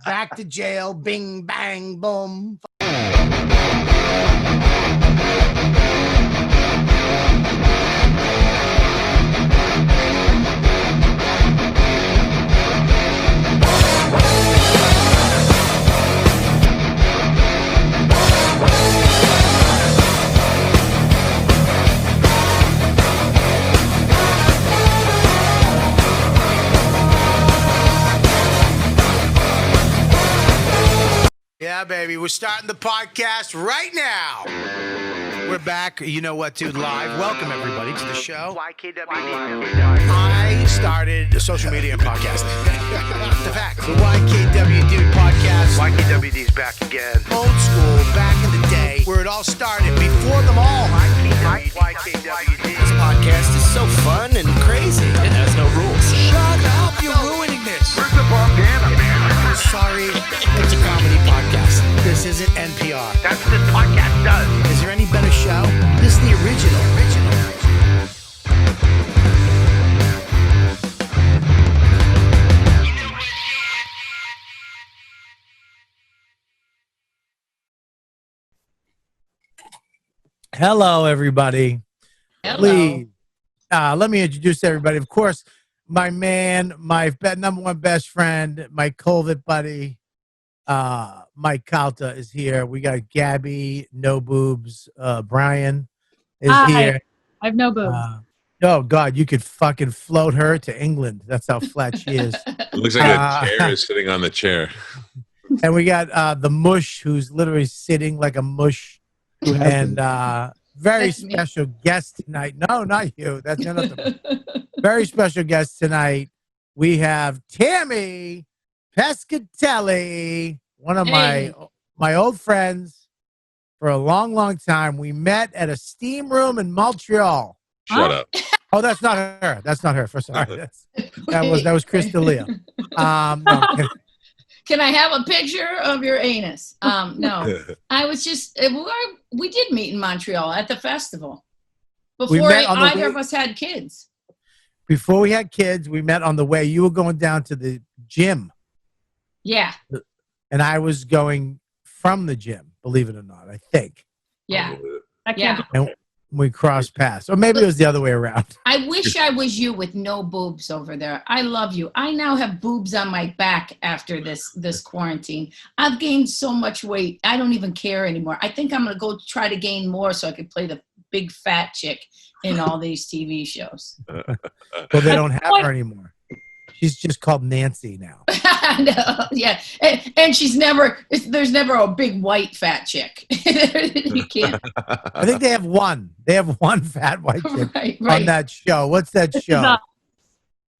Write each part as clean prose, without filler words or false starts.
Back to jail. Bing, bang, boom. Yeah, baby. We're starting the podcast right now. We're back. You know what, dude? Live. Welcome, everybody, to the show. YKWD. I started social media and podcasting. The fact. The YKWD podcast. YKWD's back again. Old school, back in the day, where it all started. Before them all. YKWD. This podcast is so fun and crazy. It has no rules. Shut up. You're ruining this. Where's the bandana, man? Sorry, it's a comedy podcast. This isn't NPR. That's what this podcast does. Is there any better show? This is the original. Hello, everybody. Hello. Please, let me introduce everybody. Of course, my man, my number one best friend, my COVID buddy, Mike Calta is here. We got Gabby, no boobs. Brian is here. I have no boobs. Oh, God, you could fucking float her to England. That's how flat she is. It looks like a chair is sitting on the chair. And we got the mush, who's literally sitting like a mush. And very special guest tonight. No, not you. That's another. Very special guest tonight. We have Tammy Pescatelli, one of my old friends for a long, long time. We met at a steam room in Montreal. Shut up. Oh, that's not her. That's not her. For sorry, that was Chris D'Elia. No, Can I have a picture of your anus? No, I was just we did meet in Montreal at the festival before either of us had kids. Before we had kids, we met on the way. You were going down to the gym. Yeah. And I was going from the gym, believe it or not, I think. Yeah. And we crossed paths. Or maybe it was the other way around. I wish I was you with no boobs over there. I love you. I now have boobs on my back after this quarantine. I've gained so much weight. I don't even care anymore. I think I'm going to go try to gain more so I could play the big fat chick in all these TV shows. Well, they don't have her anymore. She's just called Nancy now. No, yeah, and there's never a big white fat chick. You can't. I think they have one. They have one fat white chick right. on that show. What's that show?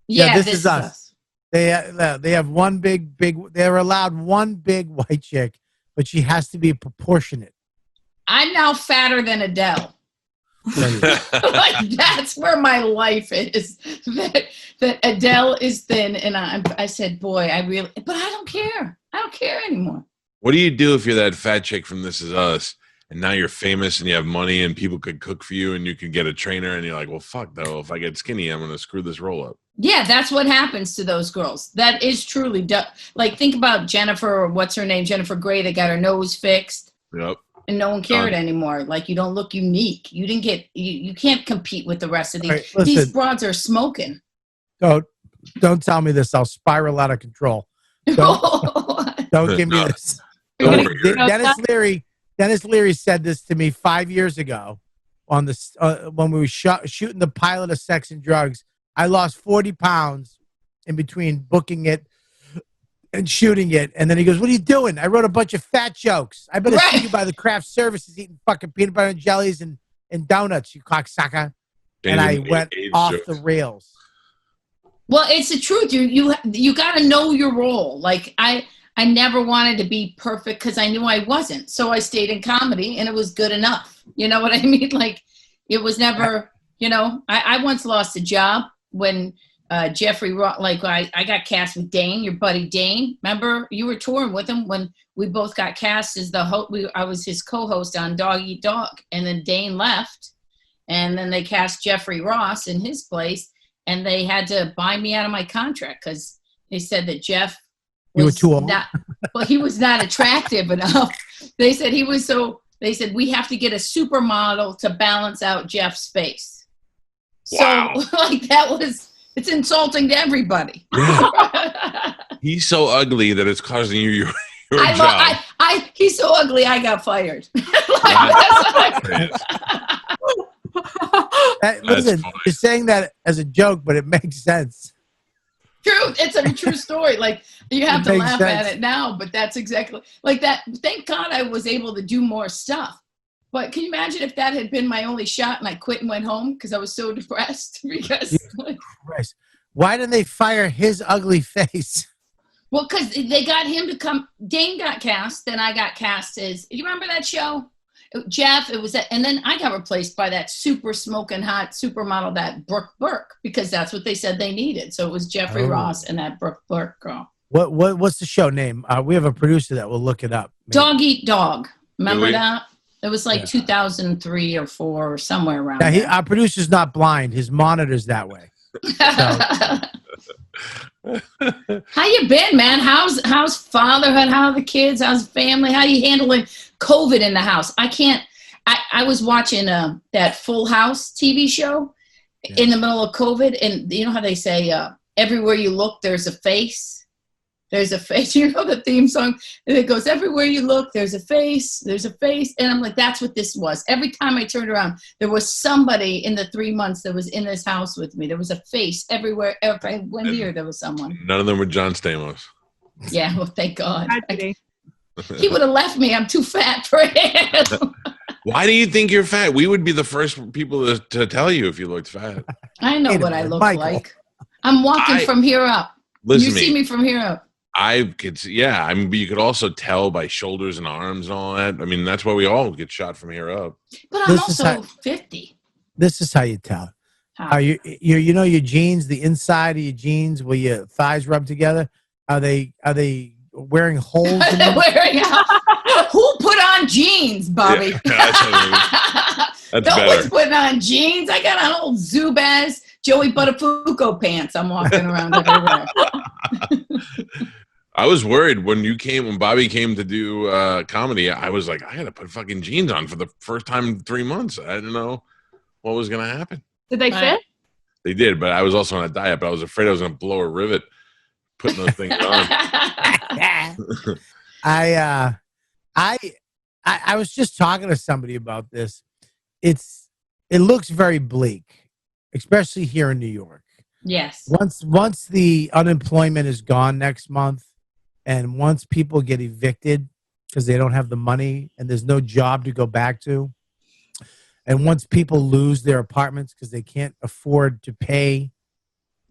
Yeah, this is us. They have one big. They're allowed one big white chick, but she has to be proportionate. I'm now fatter than Adele. Like that's where my life is. That Adele is thin, and I said, boy, but I don't care. I don't care anymore. What do you do if you're that fat chick from This Is Us, and now you're famous and you have money and people could cook for you and you could get a trainer, and you're like, well, fuck though, if I get skinny, I'm gonna screw this roll up. Yeah, that's what happens to those girls. That is truly like think about Jennifer, or what's her name, Jennifer Grey, that got her nose fixed. Yep. And no one cared anymore. Like, you don't look unique. You didn't get. You can't compete with the rest of these. Right, listen, these broads are smoking. Don't tell me this. I'll spiral out of control. Don't give me this. Dennis Leary said this to me 5 years ago on the when we were shooting the pilot of Sex and Drugs. I lost 40 pounds in between booking it and shooting it. And then he goes, what are you doing? I wrote a bunch of fat jokes. I better see you by the craft services eating fucking peanut butter and jellies and donuts, you cocksucker. And I went off the rails. Well, it's the truth. You got to know your role. Like I never wanted to be perfect because I knew I wasn't. So I stayed in comedy and it was good enough. You know what I mean? Like it was never, I once lost a job when Jeffrey Ross, like I got cast with Dane, your buddy Dane. Remember you were touring with him when we both got cast as the host. I was his co-host on Dog Eat Dog, and then Dane left, and then they cast Jeffrey Ross in his place, and they had to buy me out of my contract because they said that Jeff You were was too old? not, well, he was not attractive enough. They said they said, we have to get a supermodel to balance out Jeff's face. Wow. So like it's insulting to everybody. Yeah. He's so ugly that it's costing you your job. He's so ugly, I got fired. Listen, funny. you're saying that as a joke, but it makes sense. True. It's a true story. Like, you have It to makes laugh sense. at it now, but that's exactly like that. Thank God I was able to do more stuff. But can you imagine if that had been my only shot and I quit and went home because I was so depressed? Because, Christ. Why didn't they fire his ugly face? well, because they got him to come. Dane got cast, then I got cast as. You remember that show? Jeff, it was that, and then I got replaced by that super smoking hot supermodel, that Brooke Burke, because that's what they said they needed. So it was Jeffrey Ross and that Brooke Burke girl. What's the show name? We have a producer that will look it up. Maybe. Dog Eat Dog. Remember Really? that? It was like 2003 or 4 or somewhere around Yeah, there. our producer's not blind. His monitor's that way. How you been, man? How's fatherhood? How are the kids? How's the family? How are you handling COVID in the house? I was watching that Full House TV show in the middle of COVID, and you know how they say everywhere you look, there's a face. There's a face. You know the theme song? And it goes, everywhere you look, there's a face. There's a face. And I'm like, that's what this was. Every time I turned around, there was somebody in the 3 months that was in this house with me. There was a face everywhere. If I went here, there was someone. None of them were John Stamos. Yeah, well, thank God. Tragedy. He would have left me. I'm too fat for him. Why do you think you're fat? We would be the first people to tell you if you looked fat. I know Wait a what I minute, look Michael. like. I'm walking from here up. Listen You to see me from here up. I could see, yeah. I mean, but you could also tell by shoulders and arms and all that. I mean, that's why we all get shot from here up. But I'm This is also how- 50. This is how you tell. How? You know your jeans, the inside of your jeans where your thighs rub together. Are they wearing holes in them? Who put on jeans, Bobby? Yeah, that's No better. one's putting on jeans. I got on old Zubaz, Joey Buttafuoco pants. I'm walking around everywhere. I was worried when Bobby came to do comedy. I was like, I got to put fucking jeans on for the first time in 3 months. I didn't know what was going to happen. Did they fit? They did, but I was also on a diet, but I was afraid I was going to blow a rivet putting those things on. I was just talking to somebody about this. It looks very bleak, especially here in New York. Yes. Once the unemployment is gone next month, and once people get evicted because they don't have the money and there's no job to go back to, and once people lose their apartments because they can't afford to pay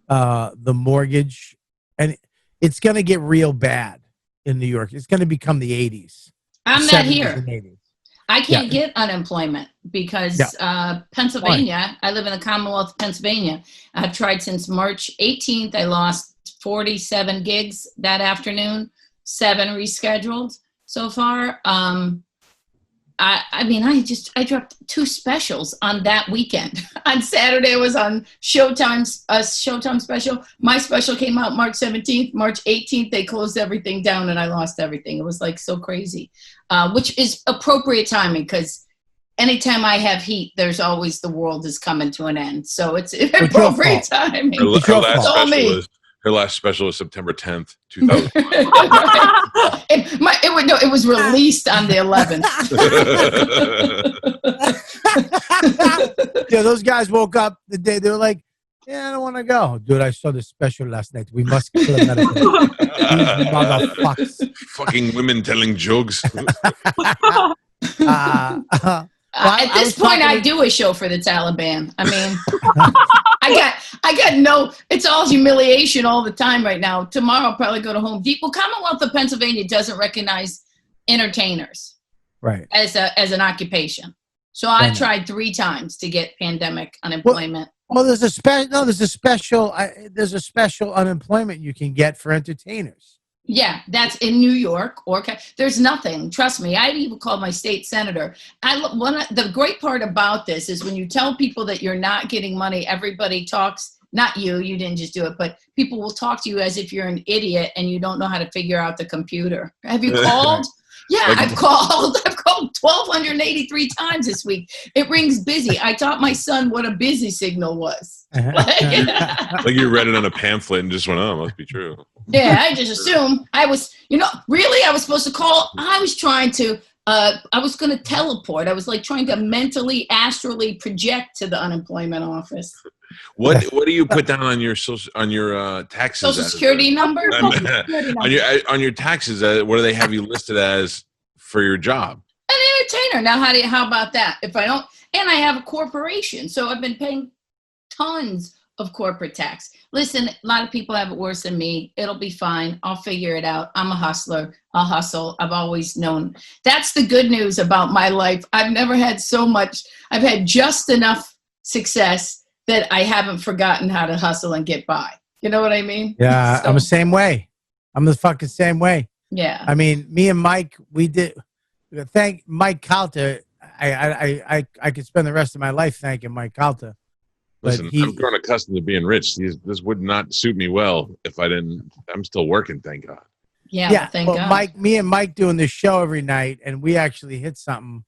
the mortgage, and it's going to get real bad in New York. It's going to become the 80s. I'm the not 70s here. and 80s. I can't get unemployment because Pennsylvania, I live in the Commonwealth of Pennsylvania. I've tried since March 18th. I lost 47 gigs that afternoon, 7 rescheduled so far. I dropped 2 specials on that weekend. On Saturday, I was on Showtime's Showtime special. My special came out March 17th. March 18th, they closed everything down and I lost everything. It was like so crazy, which is appropriate timing because anytime I have heat, there's always the world is coming to an end. So it's appropriate timing. Her last special was September 10th, 2000. It was released on the 11th. Yeah, those guys woke up the day they were like, "Yeah, I don't want to go, dude. I saw the special last night. We must kill a medical. These motherfuckers." Fucking women telling jokes. At this point, I do a show for the Taliban. I mean, I got no. It's all humiliation all the time right now. Tomorrow, I'll probably go to Home Depot. Commonwealth of Pennsylvania doesn't recognize entertainers Right. as an occupation. So I tried 3 times to get pandemic unemployment. Well, there's a special unemployment you can get for entertainers. Yeah, that's in New York. There's nothing. Trust me. I even called my state senator. The great part about this is when you tell people that you're not getting money, everybody talks not you, you didn't just do it, but people will talk to you as if you're an idiot and you don't know how to figure out the computer. Have you called? Yeah, Like- I've called 1,283 times this week. It rings busy. I taught my son what a busy signal was. Like you read it on a pamphlet and just went, oh, it must be true. Yeah, I just assumed I was, really, I was supposed to call. I was trying to, I was going to teleport. I was like trying to mentally, astrally project to the unemployment office. What do you put down on your taxes? Social Security number? On your taxes, what do they have you listed as for your job? An entertainer. Now, how about that? If I don't, and I have a corporation, so I've been paying tons of corporate tax. Listen, a lot of people have it worse than me. It'll be fine. I'll figure it out. I'm a hustler. I'll hustle. I've always known. That's the good news about my life. I've never had so much. I've had just enough success that I haven't forgotten how to hustle and get by. You know what I mean? Yeah, I'm the same way. I'm the fucking same way. Yeah. I mean, me and Mike, we did. Thank Mike Calta. I could spend the rest of my life thanking Mike Calta. Listen, I'm grown accustomed to being rich. This would not suit me well if I didn't. I'm still working, thank God. Yeah, thank God. Me and Mike doing this show every night, and we actually hit something.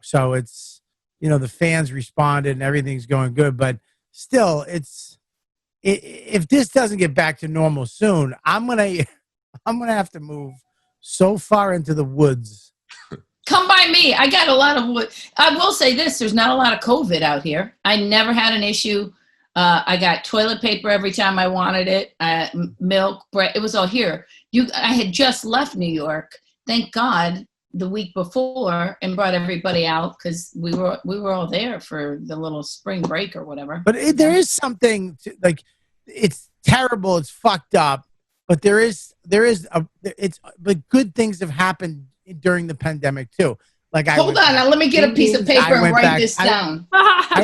So it's, the fans responded and everything's going good. But still, if this doesn't get back to normal soon, I'm gonna have to move so far into the woods. Come by me. I got a lot of wood. I will say this. There's not a lot of COVID out here. I never had an issue. I got toilet paper every time I wanted it. Milk, bread. It was all here. I had just left New York. Thank God the week before and brought everybody out because we were all there for the little spring break or whatever. But there is something like it's terrible. It's fucked up. But but good things have happened during the pandemic too. Like hold on, now let me get a piece of paper and write this down. I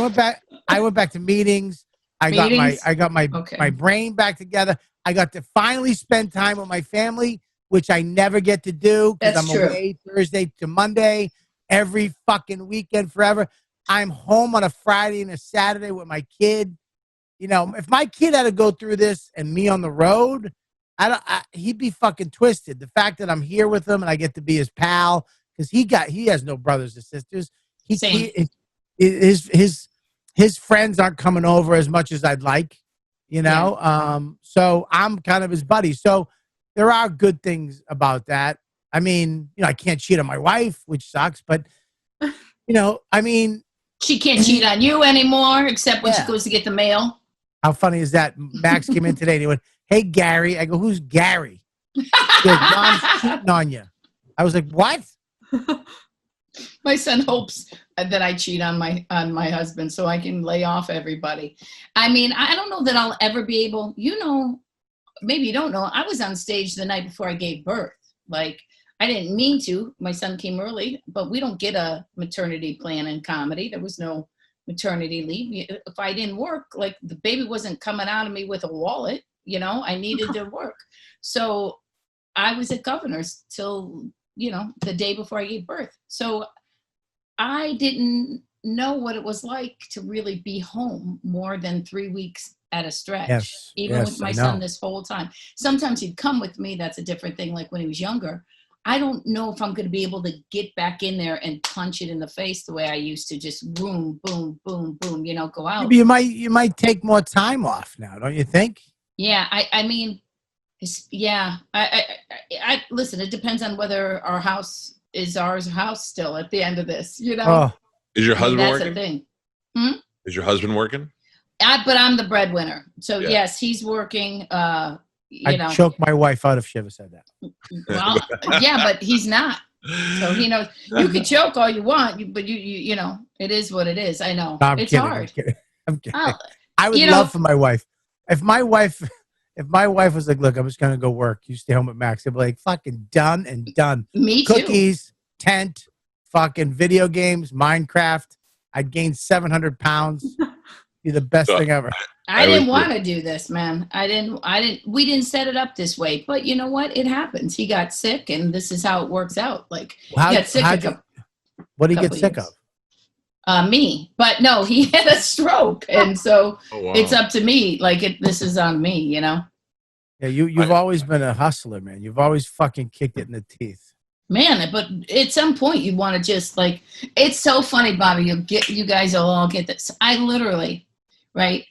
went back to meetings. I got my brain back together. I got to finally spend time with my family, which I never get to do because I'm away Thursday to Monday every fucking weekend forever. I'm home on a Friday and a Saturday with my kid. If my kid had to go through this and me on the road, he'd be fucking twisted. The fact that I'm here with him and I get to be his pal because he has no brothers or sisters. His friends aren't coming over as much as I'd like, so I'm kind of his buddy. So there are good things about that. I mean, I can't cheat on my wife, which sucks, but I mean, she can't cheat on you anymore except when she goes to get the mail. How funny is that? Max came in today and he went, "Hey, Gary." I go, "Who's Gary?" He goes, "Mom's cheating on you." I was like, "What?" My son hopes that I cheat on my husband so I can lay off everybody. I mean, I don't know that I'll ever be able, maybe you don't know, I was on stage the night before I gave birth. Like, I didn't mean to. My son came early, but we don't get a maternity plan in comedy. There was no maternity leave. If I didn't work, like the baby wasn't coming out of me with a wallet, I needed to work. So I was at Governor's till, the day before I gave birth. So I didn't know what it was like to really be home more than 3 weeks at a stretch, with my son this whole time. Sometimes he'd come with me. That's a different thing. Like when he was younger, I don't know if I'm going to be able to get back in there and punch it in the face the way I used to, just boom, boom, boom, boom, go out. Maybe you might take more time off now, don't you think? Yeah, I mean, I listen. It depends on whether our house is our house still at the end of this. Oh. Is your husband that's working? The thing. Is your husband working? But I'm the breadwinner, so yes, he's working. I'd choke my wife out if she ever said that. Well, yeah, but he's not. So he knows. You can choke all you want, but you know, it is what it is. I know. No, it's kidding, hard. I'm kidding. I would love for my wife. If my wife was like, "Look, I'm just gonna go work. You stay home with Max," I'd be like, "Fucking done and done." Me too. Cookies, tent, fucking video games, Minecraft. I'd gain 700 pounds. Be the best thing ever. I didn't want to do this, man. We didn't set it up this way, but you know what? It happens. He got sick, and this is how it works out. Like, he got sick. What did he get sick of? Me, but no, he had a stroke, and so Oh, wow. it's up to me. Like this is on me, Yeah, you've always been a hustler, man. You've always fucking kicked it in the teeth. man. But at some point, you want to just like. It's so funny, Bobby. You guys will all get this. I literally, right.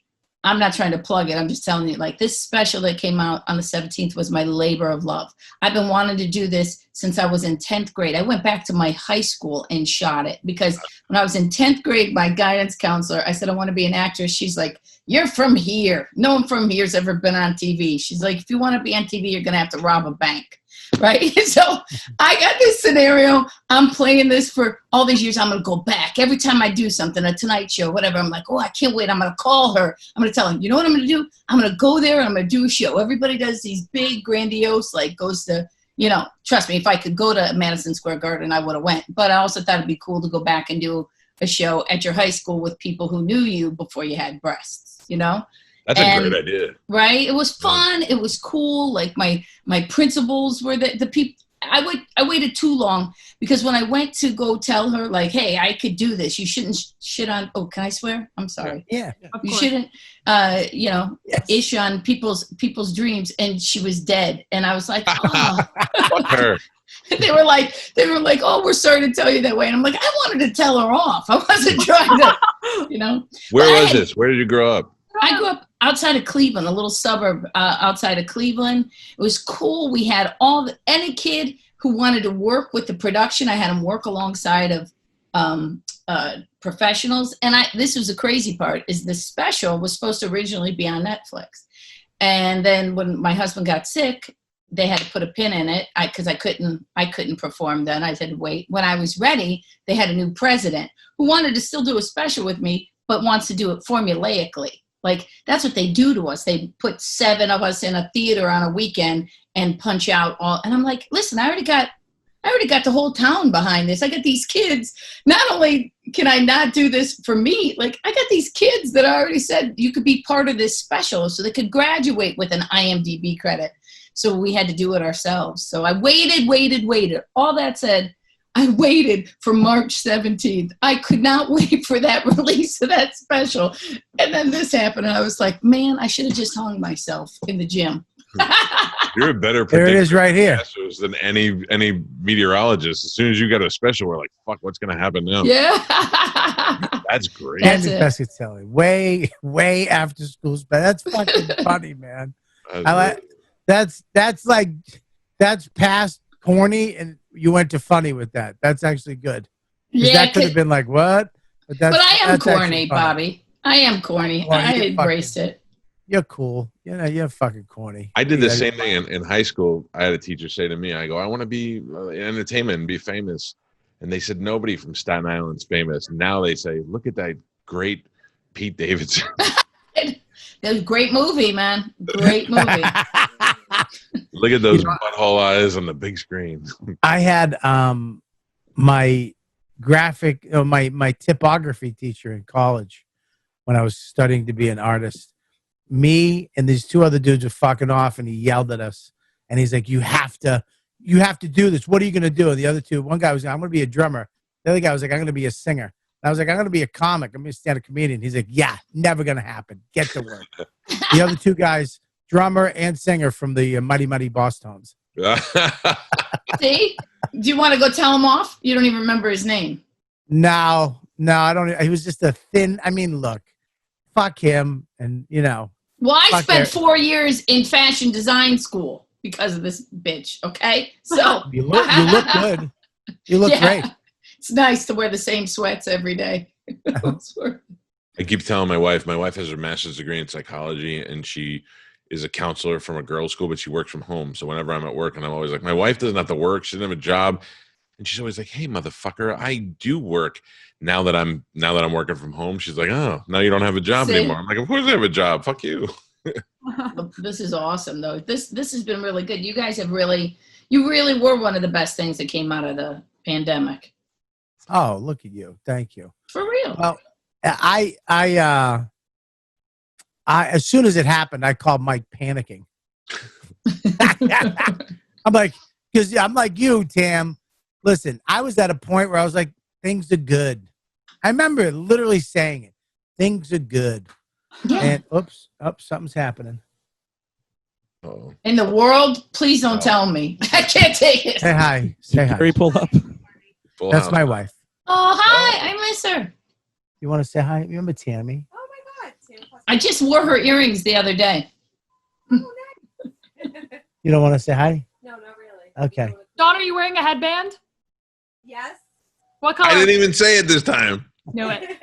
I'm not trying to plug it. I'm just telling you, like this special that came out on the 17th was my labor of love. I've been wanting to do this since I was in 10th grade. I went back to my high school and shot it because when I was in 10th grade, my guidance counselor, I said, I want to be an actress. She's like, you're from here. No one from here's ever been on TV. She's like, if you want to be on TV, you're going to have to rob a bank. Right. So I got this scenario. I'm playing this for all these years. I'm going to go back every time I do something, a Tonight Show, whatever. I'm like, oh, I can't wait. I'm going to call her. I'm going to tell her, you know what I'm going to do? I'm going to go there and I'm going to do a show. Everybody does these big, grandiose, like goes to, trust me, if I could go to Madison Square Garden, I would have went. But I also thought it'd be cool to go back and do a show at your high school with people who knew you before you had breasts, That's a great idea. Right? It was fun. It was cool. Like my principals were the people. I waited too long because when I went to go tell her, like, hey, I could do this. You shouldn't shit on. Oh, can I swear? I'm sorry. Yeah. You shouldn't, ish on people's dreams. And she was dead. And I was like, oh. Fuck her. They were like, oh, we're sorry to tell you that way. And I'm like, I wanted to tell her off. I wasn't trying to, Where was this? Where did you grow up? I grew up outside of Cleveland, a little suburb outside of Cleveland. It was cool. We had any kid who wanted to work with the production. I had them work alongside of professionals. And this was the crazy part, is the special was supposed to originally be on Netflix. And then when my husband got sick, they had to put a pin in it because I couldn't perform then. I had to wait. When I was ready, they had a new president who wanted to still do a special with me, but wants to do it formulaically. Like, that's what they do to us. They put 7 of us in a theater on a weekend and punch out all. And I'm like, listen, I already got the whole town behind this. I got these kids. Not only can I not do this for me, like I got these kids that I already said you could be part of this special so they could graduate with an IMDb credit. So we had to do it ourselves. So I waited. All that said, I waited for March 17th. I could not wait for that release of that special. And then this happened. And I was like, man, I should have just hung myself in the gym. You're a better There it is right here. than any meteorologist. As soon as you got a special, we're like, fuck, what's going to happen now? Yeah. That's great. That's Tammy Pescatelli. Way after school. That's fucking funny, man. That's past corny, and you went to funny with that. That's actually good. Yeah, that could have been like, what? But I am corny, Bobby. I am corny. Well, I embraced it. You're cool. You're fucking corny. I did the same thing in high school. I had a teacher say to me, I go, I want to be in entertainment and be famous. And they said, nobody from Staten Island's famous. Now they say, look at that great Pete Davidson. That was a great movie, man. Great movie. Look at those butthole eyes on the big screen. I had my my typography teacher in college when I was studying to be an artist. Me and these 2 other dudes were fucking off, and he yelled at us. And he's like, you have to do this. What are you going to do? And the other 2, one guy was like, I'm going to be a drummer. The other guy was like, I'm going to be a singer. And I was like, I'm going to be a comic. I'm going to stand a comedian. He's like, yeah, never going to happen. Get to work. The other 2 guys, drummer and singer from the Mighty Mighty Boss Tones. See? Do you want to go tell him off? You don't even remember his name. No, I don't. He was just a thin. I mean, look, fuck him. And, Well, I spent 4 years in fashion design school because of this bitch. Okay, so you look good. You look great. It's nice to wear the same sweats every day. I keep telling my wife has her master's degree in psychology, and she is a counselor from a girls' school, but she works from home. So whenever I'm at work, and I'm always like, my wife doesn't have to work. She doesn't have a job. And she's always like, hey, motherfucker, I do work. Now that I'm working from home, she's like, oh, now you don't have a job anymore. I'm like, of course I have a job. Fuck you. This is awesome, though. This has been really good. You guys have you really were one of the best things that came out of the pandemic. Oh, look at you. Thank you. For real. Well, I as soon as it happened, I called Mike panicking. I'm like, because I'm like you, Tam. Listen, I was at a point where I was like, things are good. I remember literally saying it. Things are good. Yeah. And oops, something's happening. Oh. In the world, please don't Oh. tell me. I can't take it. Say hi. Say Did hi. Gary pull up? Full That's house. my wife. Oh, hi. I miss her. You want to say hi? You remember Tammy? Oh my God. I just wore her earrings the other day. Oh, nice. You don't want to say hi? No, not really. Okay. Dawn, are you wearing a headband? Yes. What color? I didn't even say it this time. Knew it.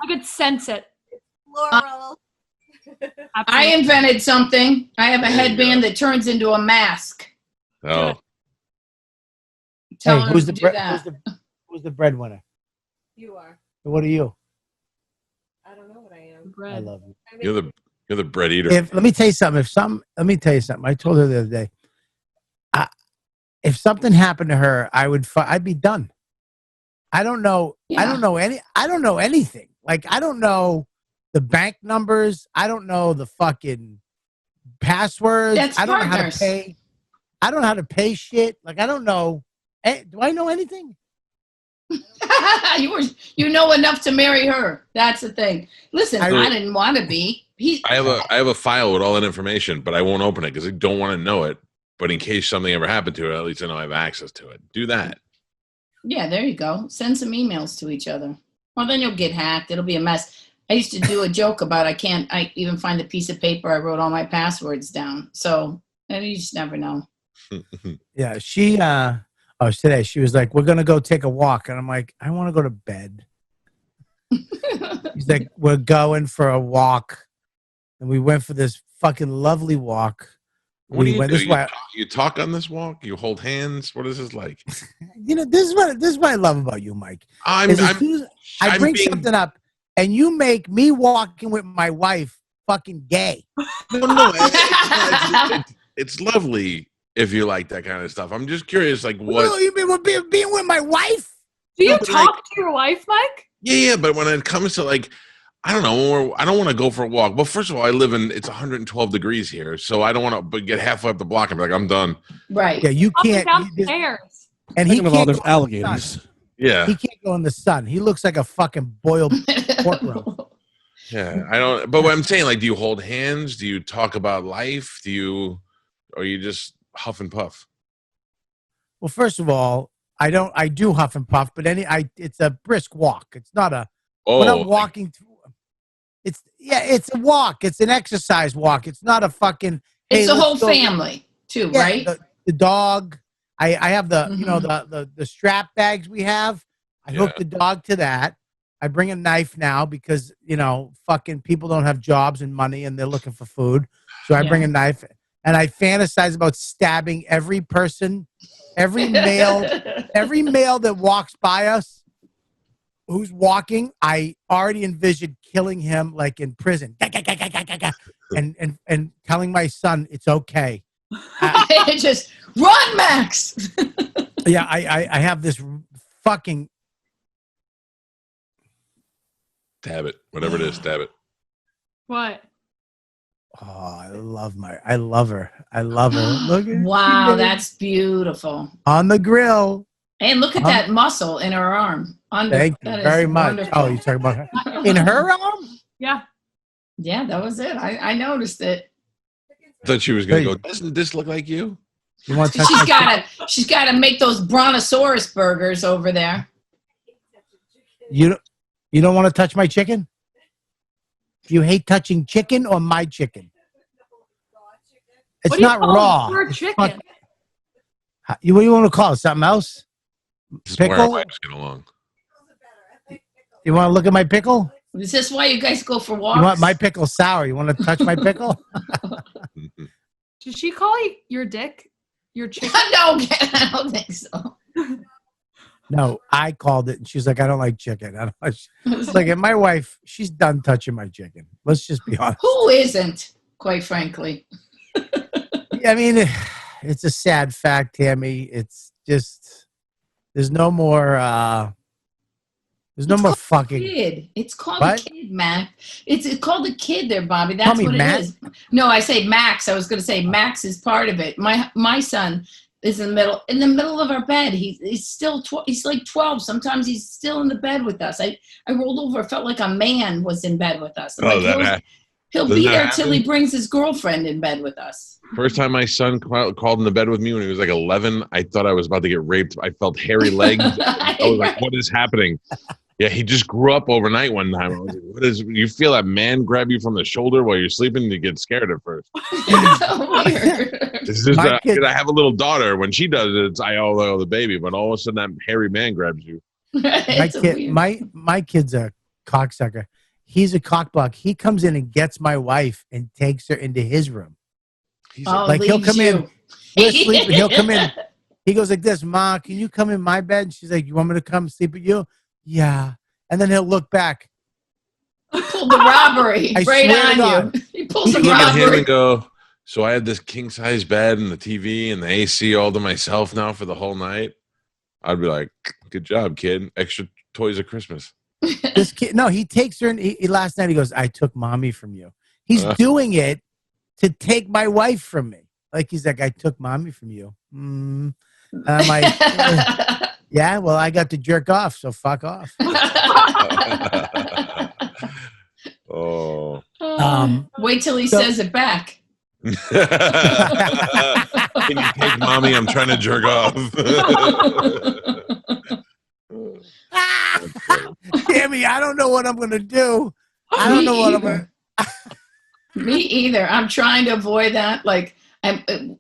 I could sense it. Floral. I Absolutely. invented something. I have a There you headband go. that turns into a mask. Oh, Tell Hey, him who's to the do that. who's the breadwinner? You are. What are you? I don't know what I am. Bread. I love you. I mean, you're the bread eater. Let me tell you something. Let me tell you something. I told her the other day. If something happened to her, I'd be done. I don't know. Yeah. I don't know anything. Like I don't know the bank numbers. I don't know the fucking passwords. That's I don't know how partners. to pay. I don't know how to pay shit. Like I don't know. Do I know anything? You know enough to marry her. That's the thing. Listen, I- I didn't want to be. I have a file with all that information, but I won't open it because I don't want to know it. But in case something ever happened to it, at least I know I have access to it. Do that. Yeah, there you go. Send some emails to each other. Well, then you'll get hacked. It'll be a mess. I used to do a joke about I even find a piece of paper I wrote all my passwords down. So you just never know. Yeah, she today she was like, we're gonna go take a walk, and I'm like, I want to go to bed. She's like, we're going for a walk, and we went for this fucking lovely walk. What do you went do? this way. You talk on this walk? You hold hands? What is this like? You know, this is what I love about you, Mike. I'm Is as soon as I I'm bring being- something up, and you make me walking with my wife fucking gay. no. It's lovely if you like that kind of stuff. I'm just curious, like what? Well, you mean we're being with my wife? Do you No, but talk to your wife, Mike? Yeah. But when it comes to like, I don't know. I don't want to go for a walk. Well, first of all, it's 112 degrees here, so I don't want to get halfway up the block and be like, I'm done. Right. Yeah, you Up and can't. downstairs. And he Second of all, can't there's go in the alligators. sun. Yeah. He can't go in the sun. He looks like a fucking boiled pork roast. Yeah, I don't. But what I'm saying, like, do you hold hands? Do you talk about life? Or you just huff and puff? Well, first of all, I do huff and puff, but it's a brisk walk. It's not a. Oh, When I'm walking through, it's a walk. It's an exercise walk. It's not a fucking. It's hey, the let's whole go- family too, Yeah, right? the dog. I have the Mhm. the strap bags we have. I hook the dog to that. I bring a knife now because fucking people don't have jobs and money and they're looking for food. So I bring a knife and I fantasize about stabbing every person, every male that walks by us who's walking. I already envisioned killing him like in prison, and telling my son it's okay. Just run, Max. Yeah, I have this fucking. Stab it. Whatever it is, stab it. What? Oh, I love her. I love her. Look at Wow, that's beautiful. on the grill. And look at that muscle in her arm. Thank you That is very much. wonderful. Oh, you talking about her in her arm? Yeah. Yeah, that was it. I noticed it. I thought she was gonna Hey. go. Doesn't this look like you? You want to touch She's gotta make those brontosaurus burgers over there. you don't want to touch my chicken? You hate touching chicken or my chicken? It's What do you not call raw. your It's chicken? fuck- what do you want to call it? Something else? This is where our Pickle? wives get along. You want to look at my pickle? Is this why you guys go for walks? You want my pickle sour? You want to touch my pickle? Did she call you your dick? Your chicken? No, I don't think so. No, I called it, and she's like, "I don't like chicken." I don't like. It's like, and my wife, she's done touching my chicken. Let's just be honest. Who isn't, quite frankly? I mean, it's a sad fact, Tammy. It's just there's no more. There's no more fucking. Kid. It's called What? a kid, Mac. It's called a kid there, Bobby. Call That's me what Mac? it is. No, I say Max. I was going to say Max is part of it. My son is in the middle of our bed. He's still he's like 12. Sometimes he's still in the bed with us. I rolled over, felt like a man was in bed with us. Oh, Like, he'll doesn't be that there happen? till he brings his girlfriend in bed with us. First time my son called in the bed with me when he was like 11, I thought I was about to get raped. I felt hairy legs. I was like, what is happening? Yeah, he just grew up overnight one time. I was like, what is, you feel that man grab you from the shoulder while you're sleeping and you get scared at first. It's so weird. It's just I have a little daughter. When she does it, it's I owe the baby, but all of a sudden that hairy man grabs you. My kid's a cocksucker. He's a cockblock. He comes in and gets my wife and takes her into his room. Like he'll come in, we're sleeping. He'll come in. He goes like this, Ma, can you come in my bed? And she's like, you want me to come sleep with you? Yeah. And then he'll look back. He pulled the robbery right on you. He pulls the Look at him robbery. and go, so I have this king size bed and the TV and the AC all to myself now for the whole night. I'd be like, good job, kid. Extra toys at Christmas. This kid, no, he takes her and last night he goes, I took mommy from you. He's doing it to take my wife from me. Like he's like, I took mommy from you. I'm like, yeah, well, I got to jerk off, so fuck off. Oh. Wait till he says it back. Can you take mommy? I'm trying to jerk off. Tammy, I don't know what I'm going to do. I don't know what I'm going to. Me either. I'm trying to avoid that. Like,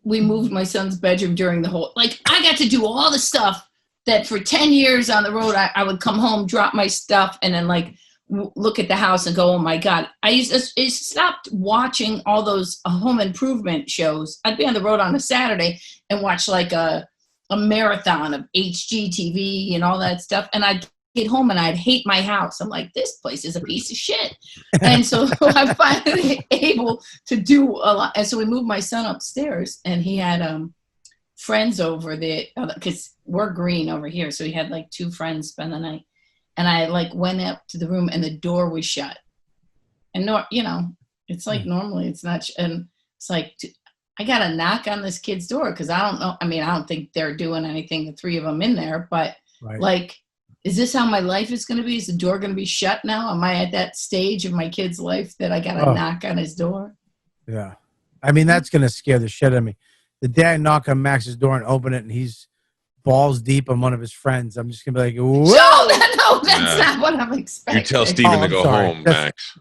we moved my son's bedroom during the whole, like, I got to do all the stuff that for 10 years on the road, I would come home, drop my stuff, and then like look at the house and go, oh my God. I stopped watching all those home improvement shows. I'd be on the road on a Saturday and watch like a marathon of HGTV and all that stuff. And I'd get home and I'd hate my house. I'm like, this place is a piece of shit. And so I'm finally able to do a lot. And so we moved my son upstairs and he had friends over there because we're green over here. So he had like 2 friends spend the night. And I like went up to the room and the door was shut. And no, you know, it's like normally it's not. And it's like, I got to knock on this kid's door because I don't know. I mean, I don't think they're doing anything, the 3 of them in there, but like, is this how my life is going to be? Is the door going to be shut now? Am I at that stage of my kid's life that I got to knock on his door? Yeah. I mean, that's going to scare the shit out of me. The day I knock on Max's door and open it and he's balls deep on one of his friends, I'm just going to be like, whoa! No, that's not what I'm expecting. You tell Steven to go home, Max.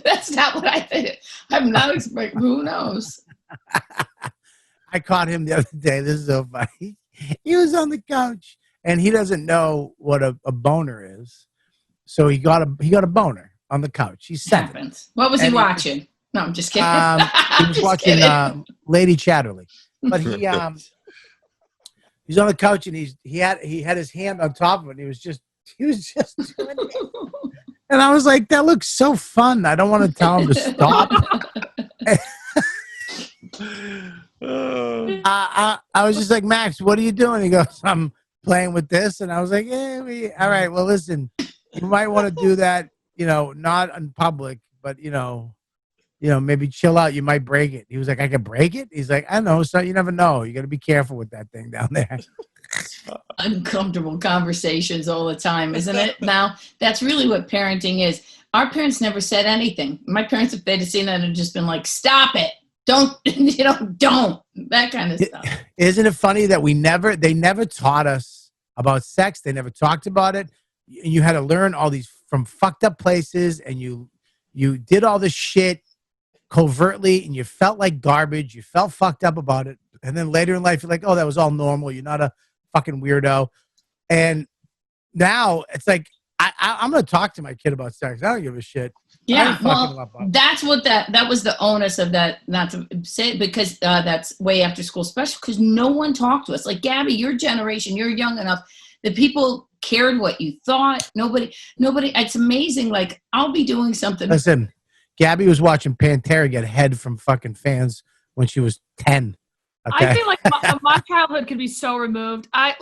That's not what I think. I'm not expecting. Who knows? I caught him the other day. This is so funny. He was on the couch and he doesn't know what a boner is. So he got a boner on the couch. He's 7. What was he watching? No, I'm just kidding. He was watching Lady Chatterley. But he he's on the couch and he had his hand on top of it. And he was just doing it. And I was like, that looks so fun. I don't want to tell him to stop. I was just like, Max, what are you doing? He goes, I'm playing with this. And I was like, all right, well, listen, you might want to do that, not in public, but, maybe chill out. You might break it. He was like, I could break it? He's like, I don't know. So you never know. You got to be careful with that thing down there. Uncomfortable conversations all the time, isn't it? Now, that's really what parenting is. Our parents never said anything. My parents, if they'd have seen that, had just been like, stop it. Don't, don't. That kind of stuff. Isn't it funny that they never taught us about sex. They never talked about it. You had to learn all these from fucked up places, and you did all this shit covertly, and you felt like garbage. You felt fucked up about it. And then later in life, you're like, oh, that was all normal. You're not a fucking weirdo. And now it's like, I'm going to talk to my kid about sex. I don't give a shit. Yeah, well, that's what that was the onus of that, not to say it, because that's way after school special, because no one talked to us. Like, Gabby, your generation, you're young enough that people cared what you thought. Nobody, it's amazing. Like, I'll be doing something. Listen, Gabby was watching Pantera get head from fucking fans when she was 10. Okay? I feel like my childhood could be so removed. I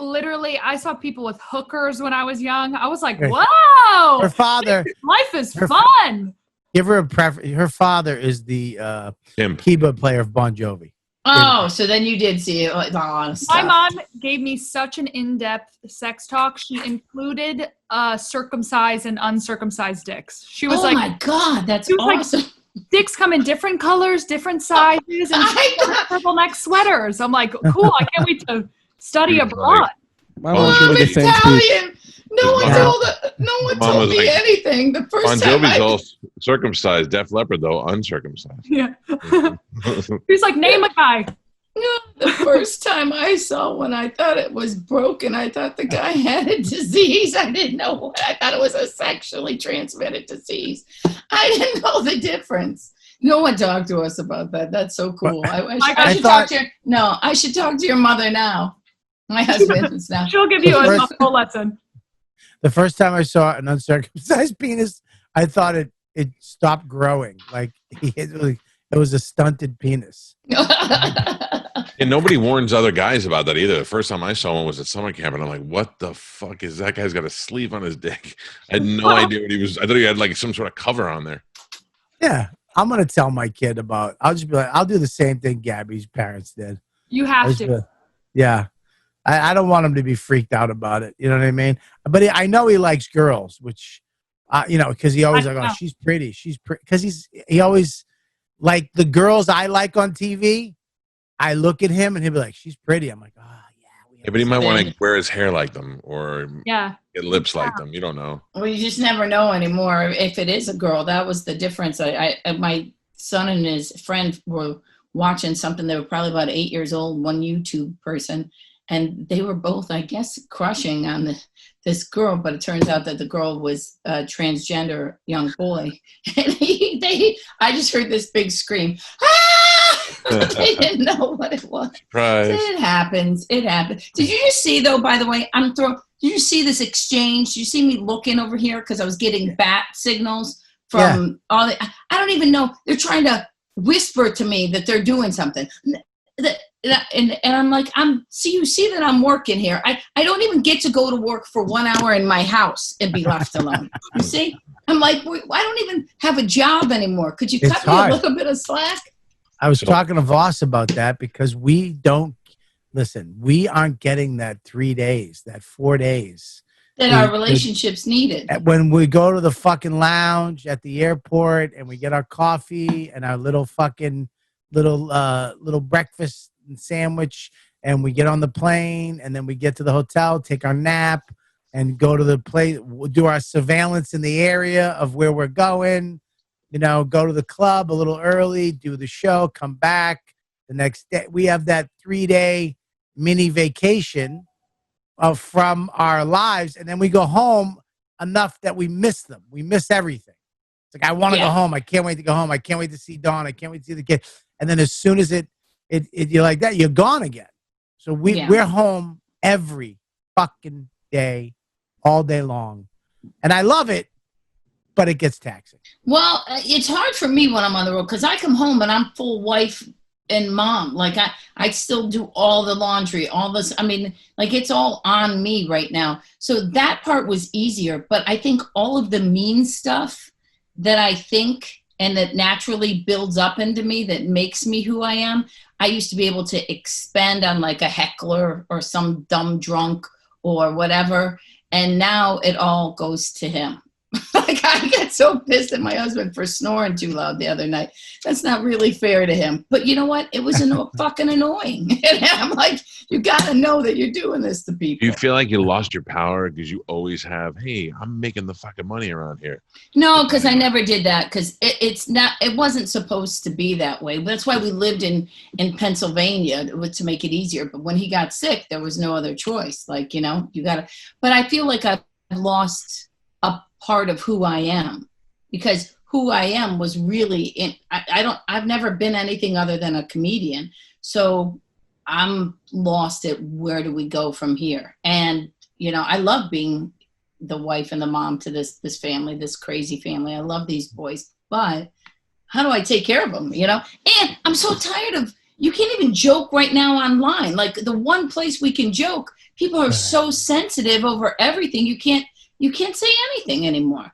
saw people with hookers when I was young. I was like, whoa! Her father. Life is fun. Give her a preference. Her father is the keyboard player of Bon Jovi. Oh, so then you did see all the stuff. My mom gave me such an in-depth sex talk. She included circumcised and uncircumcised dicks. She was oh like, my God, that's she was like, awesome. dicks come in different colors, different sizes, and turtleneck sweaters. I'm like, cool. I can't wait to study abroad. My Oh, mom I'm gave me the same speech. Italian. No one Mom- told Mom was me like, anything. The first Bon time Jovi's all circumcised. Def Leppard, though, uncircumcised. Yeah. He's like, name a guy. the first time I saw one, I thought it was broken. I thought the guy had a disease. I didn't know what. I thought it was a sexually transmitted disease. I didn't know the difference. No one talked to us about that. That's so cool. I should talk to I should talk to your mother now. My husband is now. She'll give you a full lesson. The first time I saw an uncircumcised penis, I thought it stopped growing. Like it was a stunted penis. And nobody warns other guys about that either. The first time I saw one was at summer camp, and I'm like, what the fuck is that guy's got a sleeve on his dick? I had no idea what he was. I thought he had like some sort of cover on there. Yeah. I'm going to tell my kid I'll just be like, I'll do the same thing Gabby's parents did. You have to. Yeah. I don't want him to be freaked out about it. You know what I mean? But I know he likes girls, which, because he always like, oh, she's pretty. She's pretty. Because he always, like the girls I like on TV, I look at him and he'll be like, she's pretty. I'm like, oh, yeah. Yeah, but he might want to wear his hair like them or get lips like them. You don't know. Well, you just never know anymore. If it is a girl, that was the difference. My son and his friend were watching something. They were probably about 8 years old, one YouTube person. And they were both, I guess, crushing on this girl, but it turns out that the girl was a transgender young boy. And I just heard this big scream. Ah! They didn't know what it was. Surprise. It happens. It happens. Did you just see, though, by the way, did you see this exchange? Did you see me looking over here? Because I was getting bat signals from all the, I don't even know. They're trying to whisper to me that they're doing something. And I'm like, you see that I'm working here. I don't even get to go to work for 1 hour in my house and be left alone. You see? I'm like, I don't even have a job anymore. Could you cut me a little bit of slack? I was talking to Voss about that because we aren't getting that 3 days, that 4 days. That our relationships needed. When we go to the fucking lounge at the airport and we get our coffee and our little fucking little breakfast and sandwich, and we get on the plane, and then we get to the hotel, take our nap, and go to the place, do our surveillance in the area of where we're going, go to the club a little early, do the show, come back the next day. We have that 3-day mini vacation from our lives, and then we go home enough that we miss them. We miss everything. It's like, I want to go home. I can't wait to go home. I can't wait to see Dawn. I can't wait to see the kid. And then as soon as you're like that, you're gone again. So we're home every fucking day, all day long. And I love it, but it gets taxing. Well, it's hard for me when I'm on the road because I come home and I'm full wife and mom. Like I still do all the laundry, all this. I mean, like it's all on me right now. So that part was easier. But I think all of the mean stuff that I think and that naturally builds up into me, that makes me who I am, I used to be able to expend on like a heckler or some dumb drunk or whatever. And now it all goes to him. Like I get so pissed at my husband for snoring too loud the other night. That's not really fair to him. But you know what? It was fucking annoying. And I'm like, you got to know that you're doing this to people. Do you feel like you lost your power because you always have, hey, I'm making the fucking money around here? No, because I never did that because it wasn't supposed to be that way. That's why we lived in Pennsylvania to make it easier. But when he got sick, there was no other choice. Like, you got to, but I feel like I've lost a part of who I am because who I am was really I've never been anything other than a comedian. So I'm lost at where do we go from here? And, I love being the wife and the mom to this family, this crazy family. I love these boys, but how do I take care of them? And I'm so tired of, you can't even joke right now online. Like the one place we can joke, people are so sensitive over everything. You can't say anything anymore.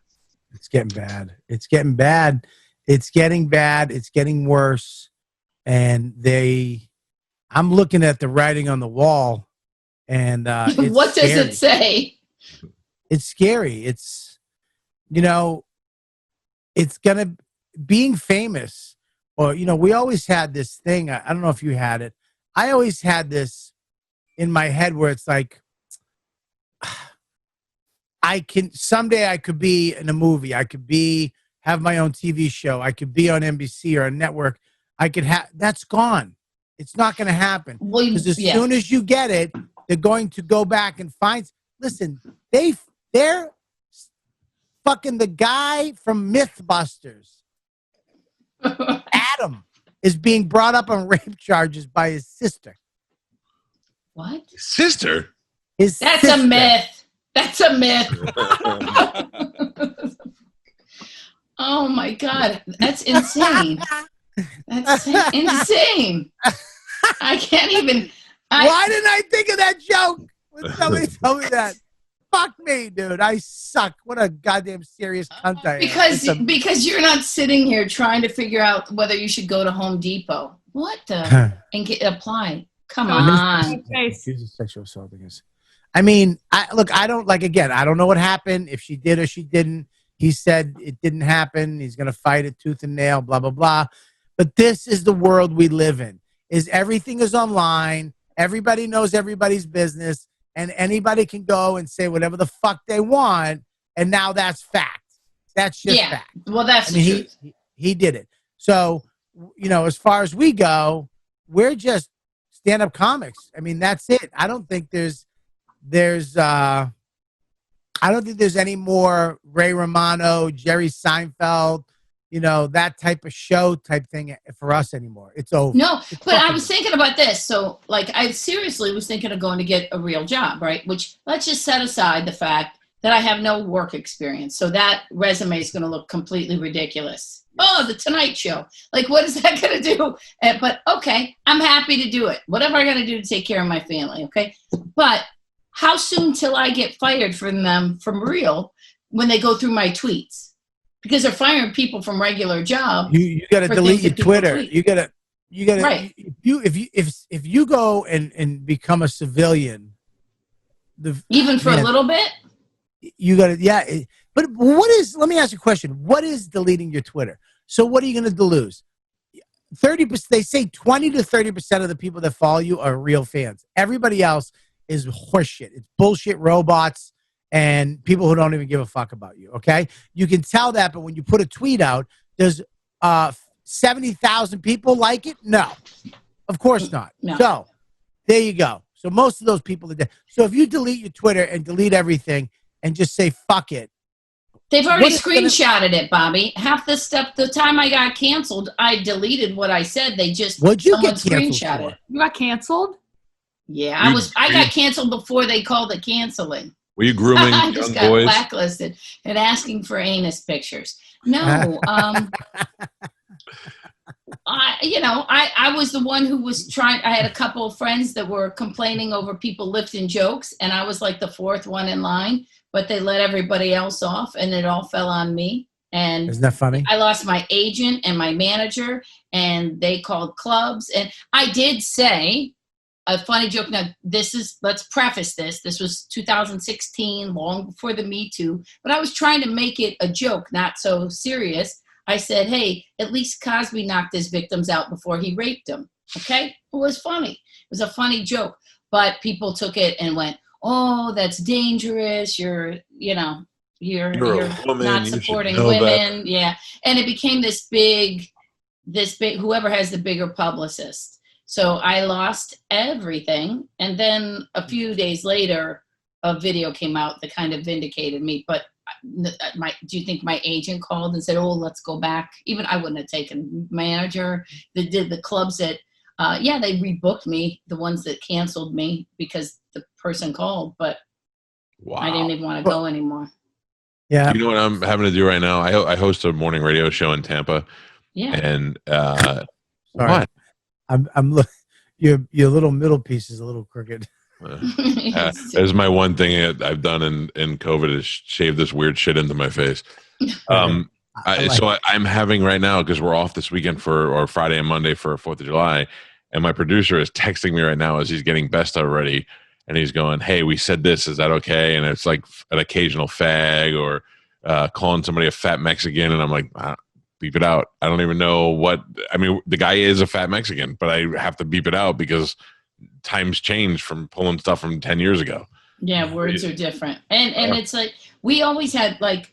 It's getting bad. It's getting bad. It's getting bad. It's getting worse. And they I'm looking at the writing on the wall, and it's What does scary. it say? It's scary. It's, it's gonna being famous, or we always had this thing. I don't know if you had it. I always had this in my head where it's like, someday I could be in a movie. I could have my own TV show. I could be on NBC or a network. That's gone. It's not going to happen. Because as soon as you get it, they're going to go back and find. Listen, they're fucking the guy from Mythbusters. Adam is being brought up on rape charges by his sister. What? Sister? That's a myth. That's a myth. Oh my God. That's insane. That's insane. I can't even. Why didn't I think of that joke? When somebody told me that. Fuck me, dude. I suck. What a goddamn serious cunt I am. Because you're not sitting here trying to figure out whether you should go to Home Depot. What the? And apply. Come on. Sexual assault against. I mean, I don't know what happened, if she did or she didn't. He said it didn't happen. He's going to fight it tooth and nail, blah, blah, blah. But this is the world we live in. Everything is online. Everybody knows everybody's business. And anybody can go and say whatever the fuck they want. And now that's fact. That's just fact. Well, that's the truth. He did it. So, as far as we go, we're just stand-up comics. I mean, that's it. I don't think there's any more Ray Romano, Jerry Seinfeld, that type of show type thing for us anymore. It's over. No, but I was thinking about this. So, I seriously was thinking of going to get a real job, right? Which, let's just set aside the fact that I have no work experience. So that resume is going to look completely ridiculous. Oh, the Tonight Show. What is that going to do? But, okay, I'm happy to do it. Whatever I got to do to take care of my family, okay? But how soon till I get fired from them from real when they go through my tweets? Because they're firing people from regular jobs. You got to delete your Twitter. You got to. Right. If you go and become a civilian, even for a little bit, you got to. But let me ask you a question. What is deleting your Twitter? So what are you going to lose? 30%. They say 20 to 30% of the people that follow you are real fans. Everybody else is horseshit. It's bullshit robots and people who don't even give a fuck about you, okay? You can tell that, but when you put a tweet out, does 70,000 people like it? No. Of course not. No. So, there you go. So, most of those people are dead. So, if you delete your Twitter and delete everything and just say, fuck it. They've already screenshotted it, Bobby. Half the stuff, the time I got canceled, I deleted what I said. They just, What'd you get screenshot canceled it. You got canceled? Yeah, I got canceled before they called it canceling. Were you grooming I just young got boys? blacklisted and asking for anus pictures. No, I was the one who was trying. I had a couple of friends that were complaining over people lifting jokes, and I was like the fourth one in line. But they let everybody else off, and it all fell on me. And isn't that funny? I lost my agent and my manager, and they called clubs. And I did say a funny joke. Now, let's preface this. This was 2016, long before the Me Too. But I was trying to make it a joke, not so serious. I said, hey, at least Cosby knocked his victims out before he raped them. Okay? It was funny. It was a funny joke. But people took it and went, oh, that's dangerous. You're a woman, not supporting women. That. Yeah. And it became this big, whoever has the bigger publicist. So I lost everything. And then a few days later, a video came out that kind of vindicated me. But do you think my agent called and said, oh, let's go back? Even I wouldn't have taken manager that did the clubs that, they rebooked me, the ones that canceled me because the person called, but wow. I didn't even want to go anymore. Yeah. You know what I'm having to do right now? I host a morning radio show in Tampa. Yeah. And what? I'm your little middle piece is a little crooked. That's my one thing I've done in COVID is shave this weird shit into my face. I'm having right now, because we're off this weekend or Friday and Monday for 4th of July. And my producer is texting me right now as he's getting best already. And he's going, hey, we said this. Is that okay? And it's like an occasional fag or calling somebody a fat Mexican. And I'm like, beep it out. I don't even know what. I mean, the guy is a fat Mexican, but I have to beep it out because times changed from pulling stuff from 10 years ago. Yeah, words are different. And it's like, we always had like,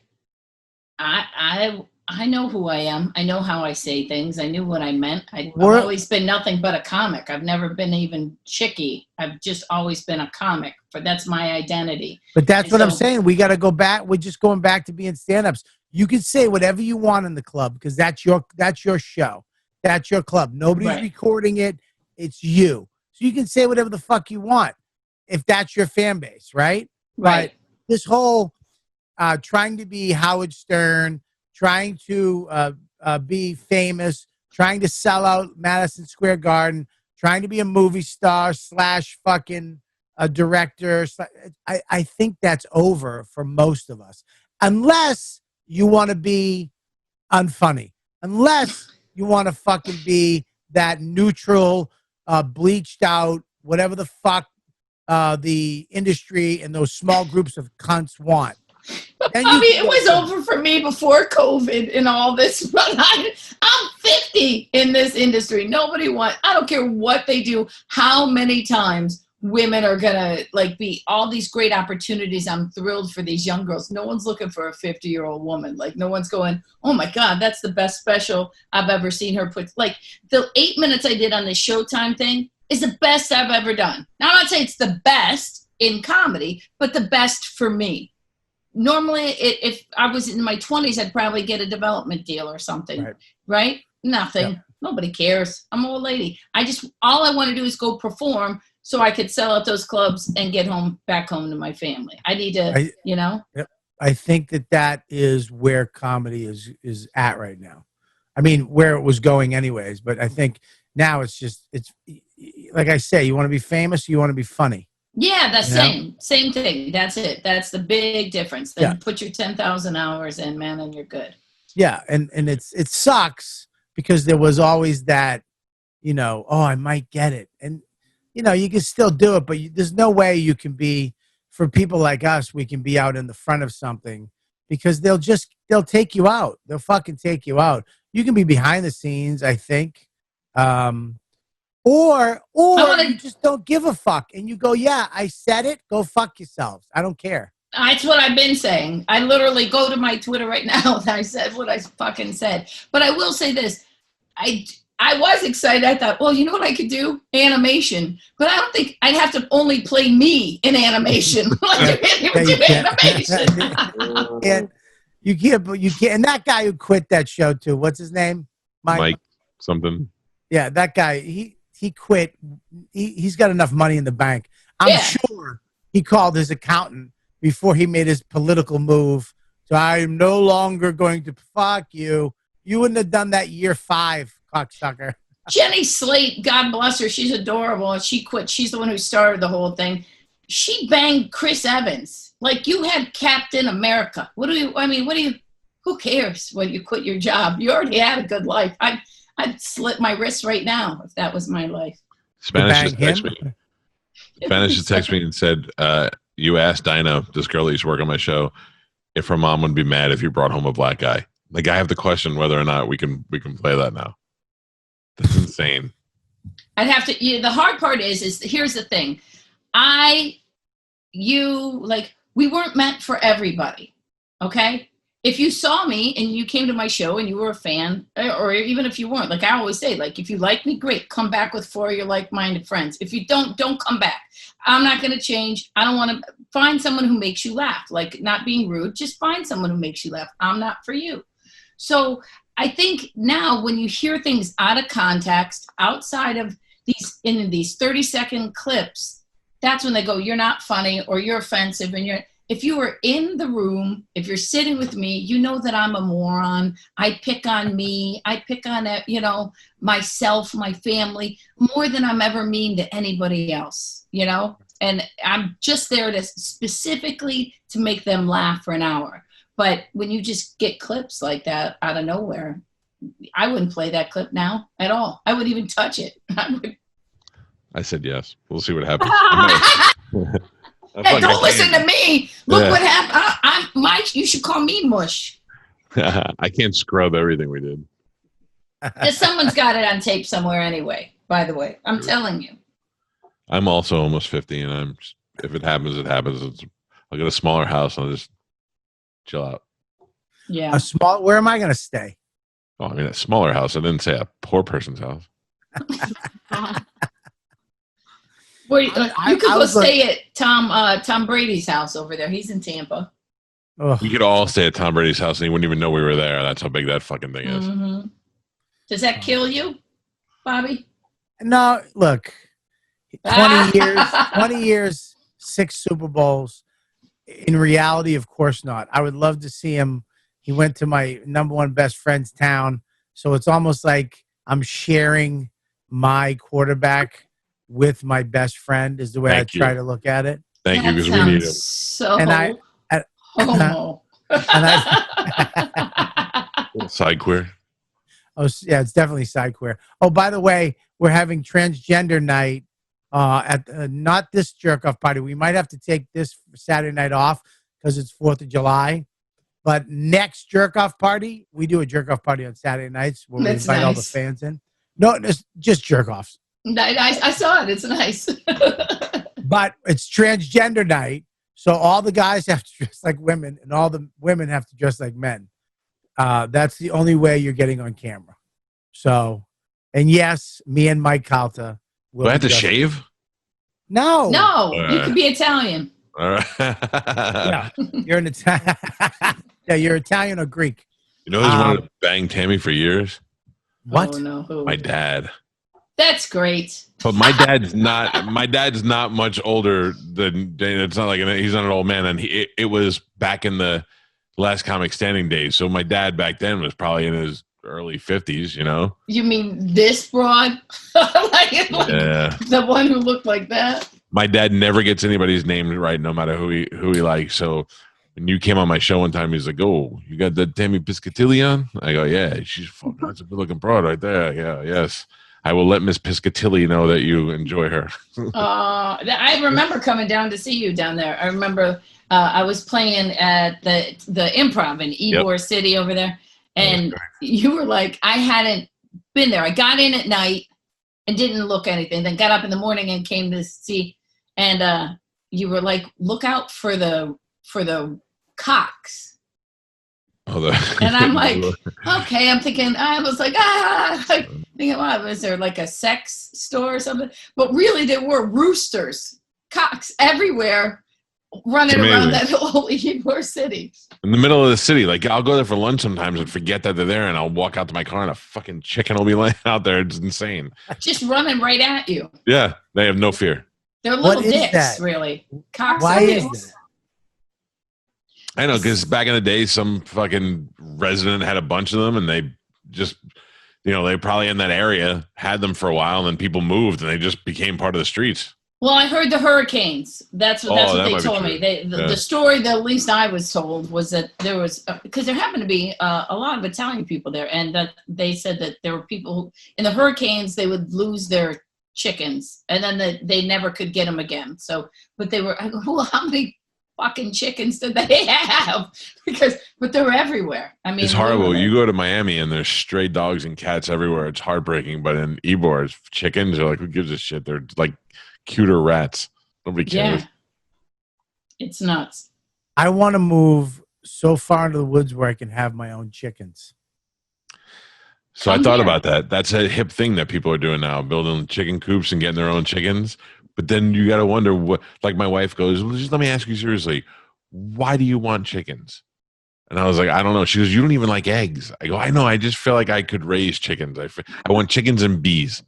I know who I am. I know how I say things. I knew what I meant. I've always been nothing but a comic. I've never been even chicky. I've just always been a comic. But that's my identity. But that's what I'm saying. We got to go back. We're just going back to being stand-ups. You can say whatever you want in the club because that's your show. That's your club. Nobody's recording it. It's you. So you can say whatever the fuck you want if that's your fan base, right? Right. But this whole trying to be Howard Stern, trying to be famous, trying to sell out Madison Square Garden, trying to be a movie star / fucking a director. I think that's over for most of us. Unless you want to be unfunny. Unless you want to fucking be that neutral, bleached out, whatever the fuck the industry and those small groups of cunts want. I mean, it was over for me before COVID and all this, but I'm 50 in this industry. I don't care what they do, how many times women are gonna like be all these great opportunities. I'm thrilled for these young girls. No one's looking for a 50-year-old woman. Like no one's going, oh my God, that's the best special I've ever seen her put. Like the 8 minutes I did on the Showtime thing is the best I've ever done. Now I'm not saying it's the best in comedy, but the best for me. Normally, if I was in my 20s, I'd probably get a development deal or something, right? Nothing. Yep. Nobody cares. I'm an old lady. All I want to do is go perform so I could sell out those clubs and get back home to my family. I need to, Yep. I think that is where comedy is at right now. I mean, where it was going anyways, but I think now it's like I say, you want to be famous, you want to be funny. Yeah, that's same thing. That's it. That's the big difference. Then put your 10,000 hours in, man, and you're good. Yeah, and it sucks because there was always that, oh, I might get it, and you can still do it, but there's no way you can be for people like us. We can be out in the front of something because they'll take you out. They'll fucking take you out. You can be behind the scenes, I think. Or you just don't give a fuck and you go, yeah, I said it. Go fuck yourselves. I don't care. That's what I've been saying. I literally go to my Twitter right now and I said what I fucking said. But I will say this. I was excited. I thought, well, you know what I could do? Animation. But I don't think I'd have to only play me in animation. Like you can't do animation. And you can't. And that guy who quit that show too. What's his name? Mike something. Yeah, that guy. He quit. He's got enough money in the bank. I'm sure he called his accountant before he made his political move. So I'm no longer going to fuck you. You wouldn't have done that year 5, cocksucker. Jenny Slate, God bless her. She's adorable. And she quit. She's the one who started the whole thing. She banged Chris Evans. Like you had Captain America. Who cares when you quit your job? You already had a good life. I'd slit my wrist right now if that was my life. Spanish just texted me and said, you asked Dinah, this girl that used to work on my show, if her mom would be mad if you brought home a black guy. Like I have the question whether or not we can play that now. That's insane. I'd have to. The hard part is here's the thing. We weren't meant for everybody. Okay. If you saw me and you came to my show and you were a fan, or even if you weren't, like I always say, like if you like me, great, come back with 4 of your like-minded friends. If you don't come back. I'm not going to change. I don't want to find someone who makes you laugh, like not being rude. Just find someone who makes you laugh. I'm not for you. So I think now when you hear things out of context, outside of these 30-second clips, that's when they go, you're not funny or you're offensive. And if you were in the room, if you're sitting with me, you know that I'm a moron. I pick on me. I pick on, myself, my family, more than I'm ever mean to anybody else, And I'm just there to specifically to make them laugh for an hour. But when you just get clips like that out of nowhere, I wouldn't play that clip now at all. I wouldn't even touch it. I said yes. We'll see what happens. Hey, don't listen to me. Look Yeah. what happened. I'm Mike. You should call me Mush. I can't scrub everything we did. Someone's got it on tape somewhere anyway. By the way, I'm telling you. I'm also almost 50, and if it happens, it happens. I'll get a smaller house and I'll just chill out. Yeah. A small. Where am I going to stay? Oh, I mean, a smaller house. I didn't say a poor person's house. Where you could go was stay at Tom Brady's house over there. He's in Tampa. Ugh. We could all stay at Tom Brady's house, and he wouldn't even know we were there. That's how big that fucking thing is. Mm-hmm. Does that kill you, Bobby? No, look. 20 years, 6 Super Bowls. In reality, of course not. I would love to see him. He went to my number one best friend's town. So it's almost like I'm sharing my quarterback with my best friend is the way Thank I try you. to look at it. Thank you, That because we need him. sounds so And homo. Side queer. Oh, yeah, it's definitely side queer. Oh, by the way, we're having transgender night at not this jerk off party. We might have to take this Saturday night off because it's 4th of July. But next jerk off party, we do a jerk off party on Saturday nights where we That's invite all the nice. fans in. No, it's just jerk offs. I saw it. It's nice. But it's transgender night, so all the guys have to dress like women, and all the women have to dress like men. That's the only way you're getting on camera. So, and yes, me and Mike Calta will. Do I have be to dressing- shave? No, No, you could be Italian. All right. Yeah, you're an Italian. Yeah, you're Italian or Greek. You know who's wanted to bang Tammy for years? What? Oh, no, who? My dad. That's great. But my dad's not. My dad's not much older than. It's not like he's not an old man, and it was back in the last comic standing days. So my dad back then was probably in his early 50s. You know. You mean this broad? like Yeah. the one who looked like that? My dad never gets anybody's name right, no matter who he likes. So when you came on my show one time, he's like, "Oh, you got that Tammy Pescatelli on?" I go, "Yeah, she's fucking. That's a good looking broad right there. Yeah, yes. I will let Miss Pescatelli know that you enjoy her." I remember coming down to see you down there. I remember I was playing at the Improv in Ybor City over there, and you were like, I hadn't been there. I got in at night and didn't look anything. Then got up in the morning and came to see, and you were like, look out for the cocks. Oh, And I'm like, okay. I'm thinking, I was like, thinking, wow, is there like a sex store or something? But really, there were roosters, cocks everywhere, running around that whole Ybor city. in the middle of the city. Like, I'll go there for lunch sometimes and forget that they're there, and I'll walk out to my car and a fucking chicken will be laying out there. It's insane. Just running right at you. Yeah, they have no fear. They're little What is dicks, that? really. Cocks Why are is dicks. that? I know, because back in the day, some fucking resident had a bunch of them, and they just, they probably in that area had them for a while, and then people moved, and they just became part of the streets. Well, I heard the hurricanes. That's what that they might be told true. me. The story that at least I was told was that there was, because there happened to be a lot of Italian people there, and that they said that there were people who, in the hurricanes, they would lose their chickens, and then they never could get them again. So, but they were, I go, well, how many fucking chickens did they have? But they were everywhere. I mean, It's horrible. literally. You go to Miami and there's stray dogs and cats everywhere. It's heartbreaking. But in Ybor, it's chickens are like, who gives a shit? They're like cuter rats. Nobody cares. Yeah, it's nuts. I want to move so far into the woods where I can have my own chickens. So I Come thought here. about that. That's a hip thing that people are doing now, building chicken coops and getting their own chickens. But then you got to wonder what, like my wife goes, well, just let me ask you seriously, why do you want chickens? And I was like, I don't know. She goes, you don't even like eggs. I go, I know. I just feel like I could raise chickens. I want chickens and bees.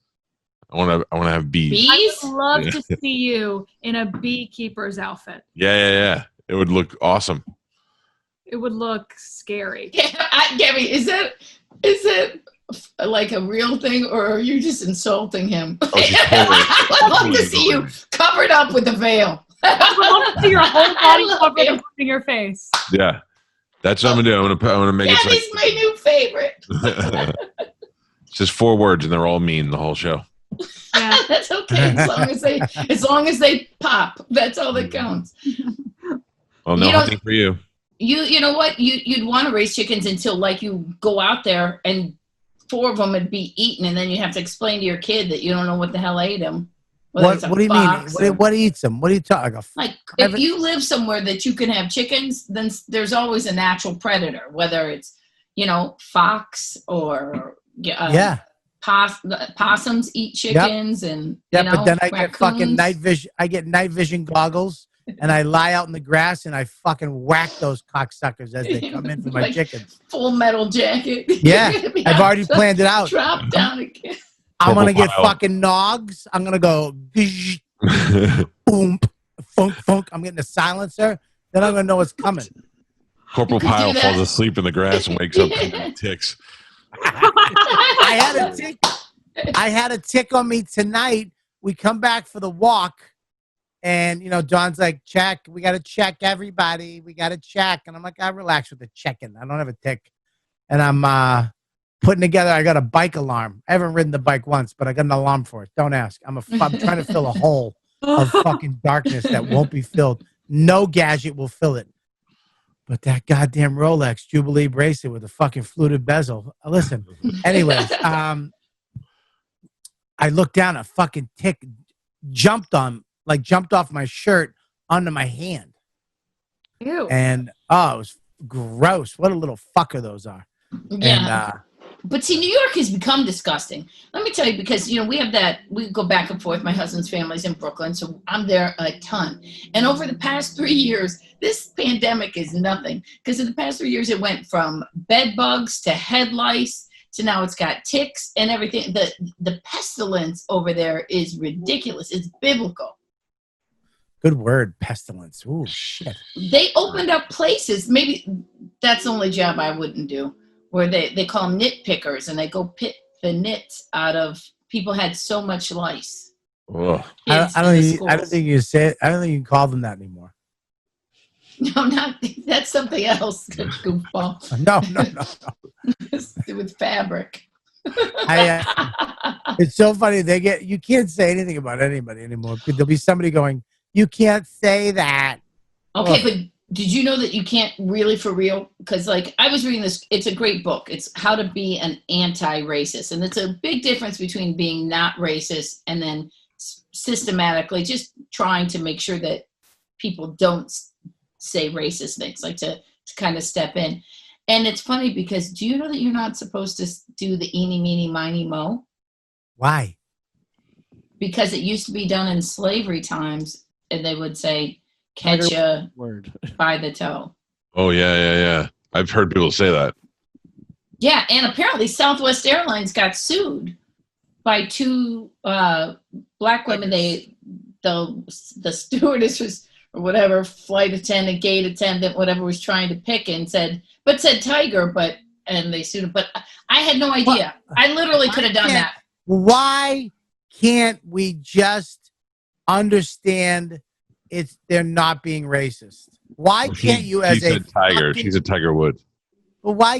I want to have bees. I Bees? would love to see you in a beekeeper's outfit. Yeah. It would look awesome. It would look scary. Yeah, Gabby, is it like a real thing, or are you just insulting him? Oh, she's totally- I would love to see you covered up with a veil. I would love to see your whole body love covered, it. including your face. Yeah. That's what I'm going to do. I'm going to make Gabby's it my new favorite. it's just 4 words and they're all mean the whole show. Yeah. That's okay as long as they pop. That's all that counts. Well, no You know- hunting for you. You know what? You'd want to raise chickens until like you go out there and 4 of them would be eaten, and then you have to explain to your kid that you don't know what the hell ate them. What do you mean? What eats them? What are you talking? Like if you live somewhere that you can have chickens, then there's always a natural predator, whether it's fox or possums eat chickens, and but then I get fucking raccoons. night vision. I get night vision goggles, and I lie out in the grass and I fucking whack those cocksuckers as they come in for my Like chickens. Full Metal Jacket. Yeah, I've already planned it out. Drop down again. I'm gonna get Pile. fucking nogs. I'm gonna go boom, funk, funk. I'm getting a silencer. Then I'm gonna know what's coming. Corporal You could Pile do that. falls asleep in the grass and wakes up and ticks. I had a tick on me tonight. We come back for the walk, and Dawn's like, check. We got to check everybody. We got to check. And I'm like, I relax with the checking. I don't have a tick. And I'm putting together. I got a bike alarm. I haven't ridden the bike once, but I got an alarm for it. Don't ask. I'm trying to fill a hole of fucking darkness that won't be filled. No gadget will fill it. But that goddamn Rolex Jubilee bracelet with a fucking fluted bezel. Listen, anyways, I looked down, a fucking tick jumped off my shirt onto my hand. Ew. And it was gross. What a little fucker those are. Yeah. And But see, New York has become disgusting. Let me tell you, because, we go back and forth. My husband's family's in Brooklyn, so I'm there a ton. And over the past 3 years, this pandemic is nothing. Because in the past 3 years, it went from bed bugs to head lice to now it's got ticks and everything. The pestilence over there is ridiculous. It's biblical. good word, pestilence. Ooh, shit. They opened up places. Maybe that's the only job I wouldn't do. Where they call them nitpickers, and they go pick the nits out of people had so much lice. Ugh. I don't think you say it. I don't think you can call them that anymore. No, not that's something else. Goofball. No. It's to do with fabric. It's so funny. You can't say anything about anybody anymore. There'll be somebody going, you can't say that. Okay, but did you know that you can't really for real? Because I was reading this, it's a great book. It's How to Be an Anti-Racist. And it's a big difference between being not racist and then systematically just trying to make sure that people don't say racist things, to kind of step in. And it's funny because do you know that you're not supposed to do the eeny, meeny, miny, mo? Why? Because it used to be done in slavery times, and they would say, catch you by the toe. Oh, yeah. I've heard people say that. Yeah, and apparently Southwest Airlines got sued by 2 black women. The stewardess was, or whatever, flight attendant, gate attendant, whatever, was trying to pick and said tiger, and they sued him. But I had no idea. I literally could have done that. Why can't we just understand they're not being racist? Why can't you She said tiger. She said Tiger Woods. Well, why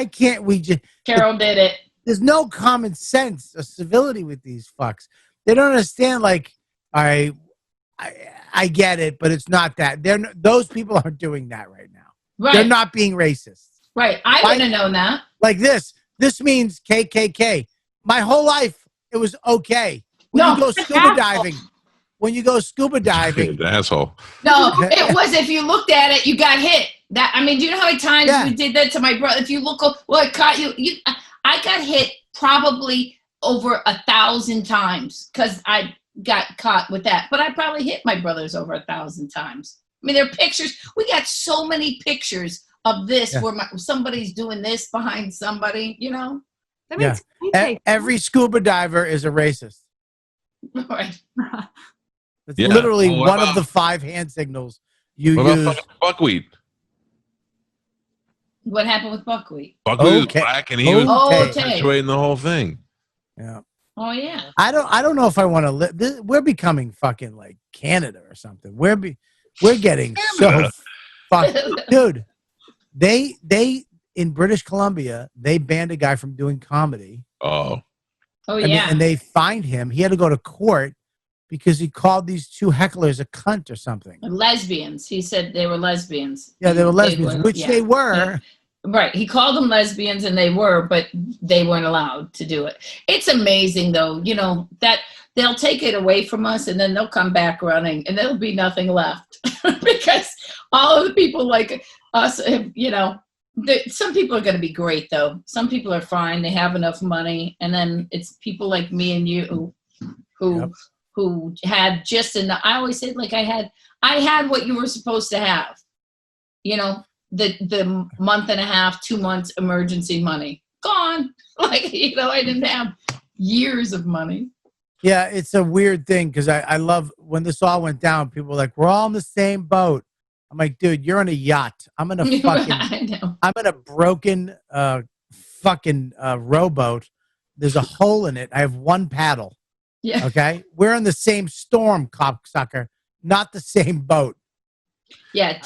can't we just... Carol did it. There's no common sense or civility with these fucks. They don't understand, all right, I get it, but it's not that. Those people aren't doing that right now. Right. They're not being racist. Right. I wouldn't have known that. Like this. This means KKK. My whole life, it was okay. When you go scuba diving, The asshole. No, it was, if you looked at it, you got hit. Do you know how many times we did that to my brother? If you look, I caught you. I got hit probably over 1,000 times because I got caught with that. But I probably hit my brothers over 1,000 times. I mean, there are pictures. We got so many pictures of this where somebody's doing this behind somebody, That means every scuba diver is a racist. Right. It's literally one of the 5 hand signals you What use. about fucking buckwheat? What happened with buckwheat? Buckwheat was black, and he was perpetuating the whole thing. Yeah. Oh yeah. I don't know if I want to live. We're becoming fucking like Canada or something. We're getting so fucked, dude. They in British Columbia, they banned a guy from doing comedy. Oh, Oh, I mean, yeah. and they fined him. He had to go to court because he called these two hecklers a cunt or something. Lesbians. He said they were lesbians. Yeah, they were lesbians, which yeah. they were. Yeah. Right. He called them lesbians and they were, but they weren't allowed to do it. It's amazing though, you know, that they'll take it away from us and then they'll come back running and there'll be nothing left because all of the people like us, you know, some people are going to be great though. Some people are fine. They have enough money. And then it's people like me and you who had just enough. I always say like I had what you were supposed to have, you know, the month and a half, 2 months emergency money gone. Like, you know, I didn't have years of money. Yeah, it's a weird thing because I love when this all went down, people were like, we're all in the same boat. I'm like, dude, you're on a yacht. I'm in a fucking, I know. I'm in a broken fucking rowboat. There's a hole in it. I have one paddle. Yeah. Okay. We're in the same storm, cocksucker, not the same boat. Yeah.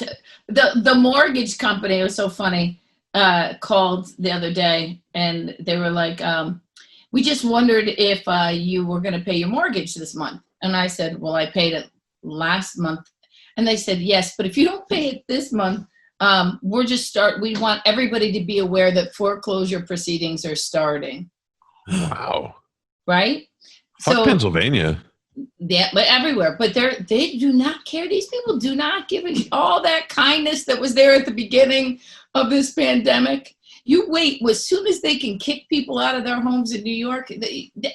The mortgage company, it was so funny, called the other day and they were like, we just wondered if you were going to pay your mortgage this month. And I said, well, I paid it last month. And they said, yes, but if you don't pay it this month, we want everybody to be aware that foreclosure proceedings are starting. wow. Right? Fuck Pennsylvania. Yeah, but everywhere. But they do not care. These people do not give all that kindness that was there at the beginning of this pandemic. You wait, as soon as they can kick people out of their homes in New York,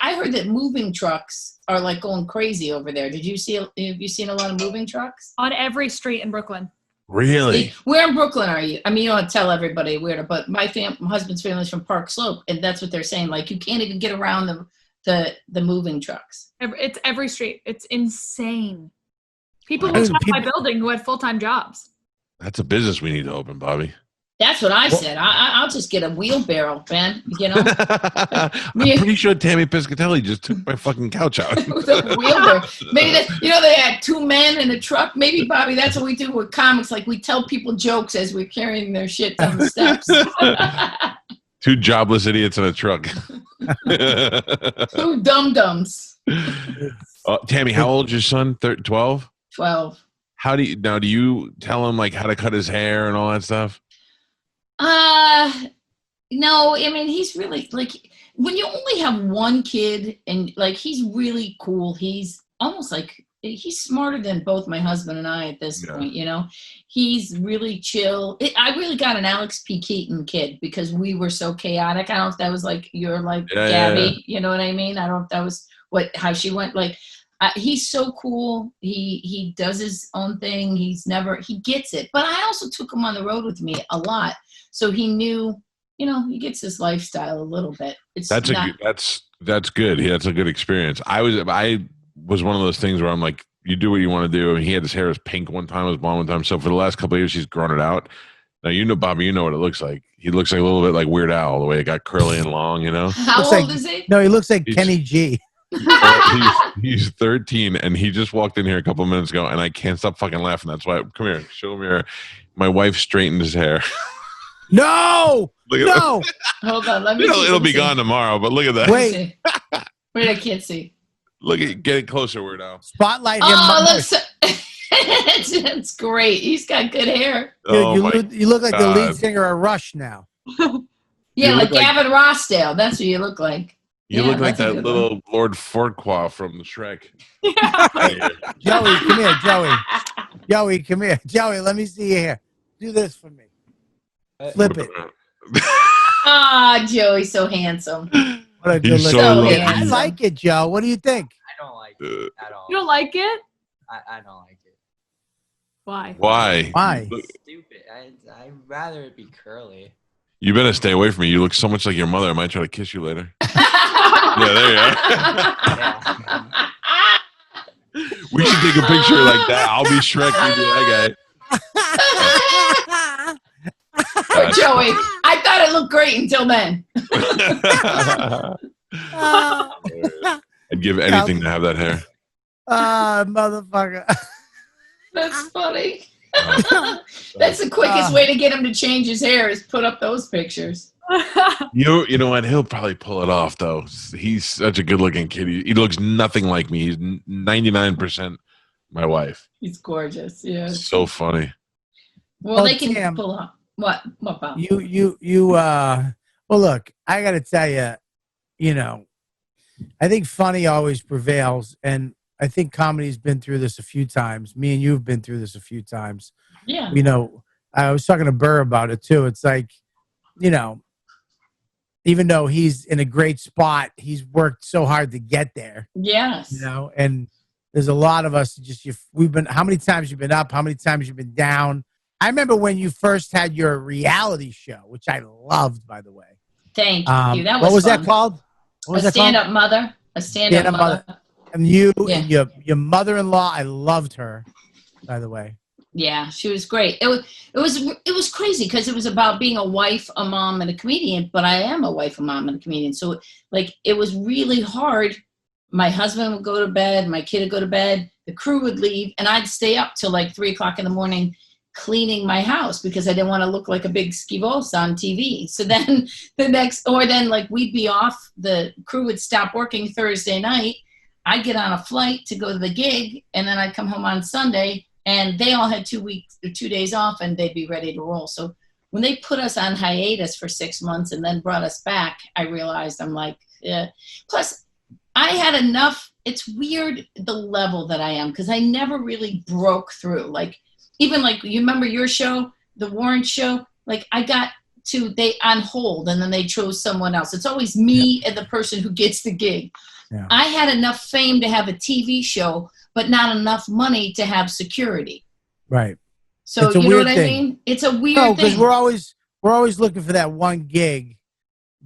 I heard that moving trucks are like going crazy over there. Have you seen a lot of moving trucks? On every street in Brooklyn. Really? Where in Brooklyn are you? I mean, you don't tell everybody where to, but my husband's family is from Park Slope, and that's what they're saying. Like, you can't even get around the moving trucks. It's every street. It's insane. People moved out of my building who had full-time jobs. That's a business we need to open, Bobby. That's what I said. I'll just get a wheelbarrow, man. You know, I'm pretty sure Tammy Pescatelli just took my fucking couch out. with a wheelbarrow. Maybe they had two men in a truck. Maybe, Bobby, that's what we do with comics. Like, we tell people jokes as we're carrying their shit down the steps. Two jobless idiots in a truck. Two dum-dums. Tammy, how old is your son? 12? 12. Do you tell him like how to cut his hair and all that stuff? No, I mean, he's really like, when you only have one kid and like, he's really cool. He's almost like, he's smarter than both my husband and I at this point, you know. He's really chill. I really got an Alex P. Keaton kid because we were so chaotic. I don't know if that was like your Gabby, you know what I mean? I don't know if that was how she went. Like, he's so cool. He does his own thing. He gets it. But I also took him on the road with me a lot. So he knew, you know, he gets his lifestyle a little bit. That's good. Yeah, that's a good experience. I was one of those things where I'm like, you do what you want to do. I mean, he had his hair was pink one time, it was blonde one time. So for the last couple of years, he's grown it out. Now, you know, Bobby, you know what it looks like. He looks like a little bit like Weird Al, the way it got curly and long, you know? How old is he? No, he looks like Kenny G. He's 13, and he just walked in here a couple of minutes ago, and I can't stop fucking laughing. That's why, come here, show me here. My wife straightened his hair. No! No! Hold on, let me see. It'll be gone tomorrow, but look at that. Wait. Wait, I can't see. Get it closer, Weird Al. Spotlight him. Oh, that's great. He's got good hair. Dude, you look like the lead singer of Rush now. Yeah, like Gavin Rossdale. That's what you look like. You look like that little Lord Farquaad from Shrek. Joey, come here, Joey. Joey, come here. Joey, let me see your hair. Do this for me. Flip it. Joey's so handsome. What a good look. I like it, Joe. What do you think? I don't like it at all. You don't like it? I don't like it. Why? Why? It's stupid. I'd rather it be curly. You better stay away from me. You look so much like your mother. I might try to kiss you later. Yeah, there you are. We should take a picture like that. I'll be Shrek. You be that guy. Joey, I thought it looked great until then. I'd give anything to have that hair. Motherfucker. That's funny. That's the quickest way to get him to change his hair is put up those pictures. You know what? He'll probably pull it off, though. He's such a good-looking kid. He looks nothing like me. He's 99% my wife. He's gorgeous. Yeah. So funny. Well, they can Tam, pull up. What, Bob? well, look, I got to tell you, you know, I think funny always prevails. And I think comedy's been through this a few times. Me and you have been through this a few times. Yeah. You know, I was talking to Burr about it too. It's like, you know, even though he's in a great spot, he's worked so hard to get there. Yes. You know, and there's a lot of us we've been, how many times you've been up, how many times you've been down. I remember when you first had your reality show, which I loved, by the way. Thank you. That was what was fun. that called? What was A that called? stand-up mother. A stand-up mother. And you Yeah. and your mother-in-law, I loved her, by the way. Yeah, she was great. It was crazy because it was about being a wife, a mom, and a comedian. But I am a wife, a mom, and a comedian. So like it was really hard. My husband would go to bed, my kid would go to bed, the crew would leave, and I'd stay up till like 3:00 in the morning cleaning my house because I didn't want to look like a big skivos on TV. So then like we'd be off, the crew would stop working Thursday night. I'd get on a flight to go to the gig, and then I'd come home on Sunday, and they all had 2 days off, and they'd be ready to roll. So when they put us on hiatus for 6 months and then brought us back, I realized I'm like, yeah. Plus, I had enough. It's weird the level that I am because I never really broke through. Like, even like, you remember your show, the Warren show? Like, I got they on hold, and then they chose someone else. It's always me and the person who gets the gig. Yeah. I had enough fame to have a TV show, but not enough money to have security. Right. So you know what I mean? It's a weird thing. Because we're always looking for that one gig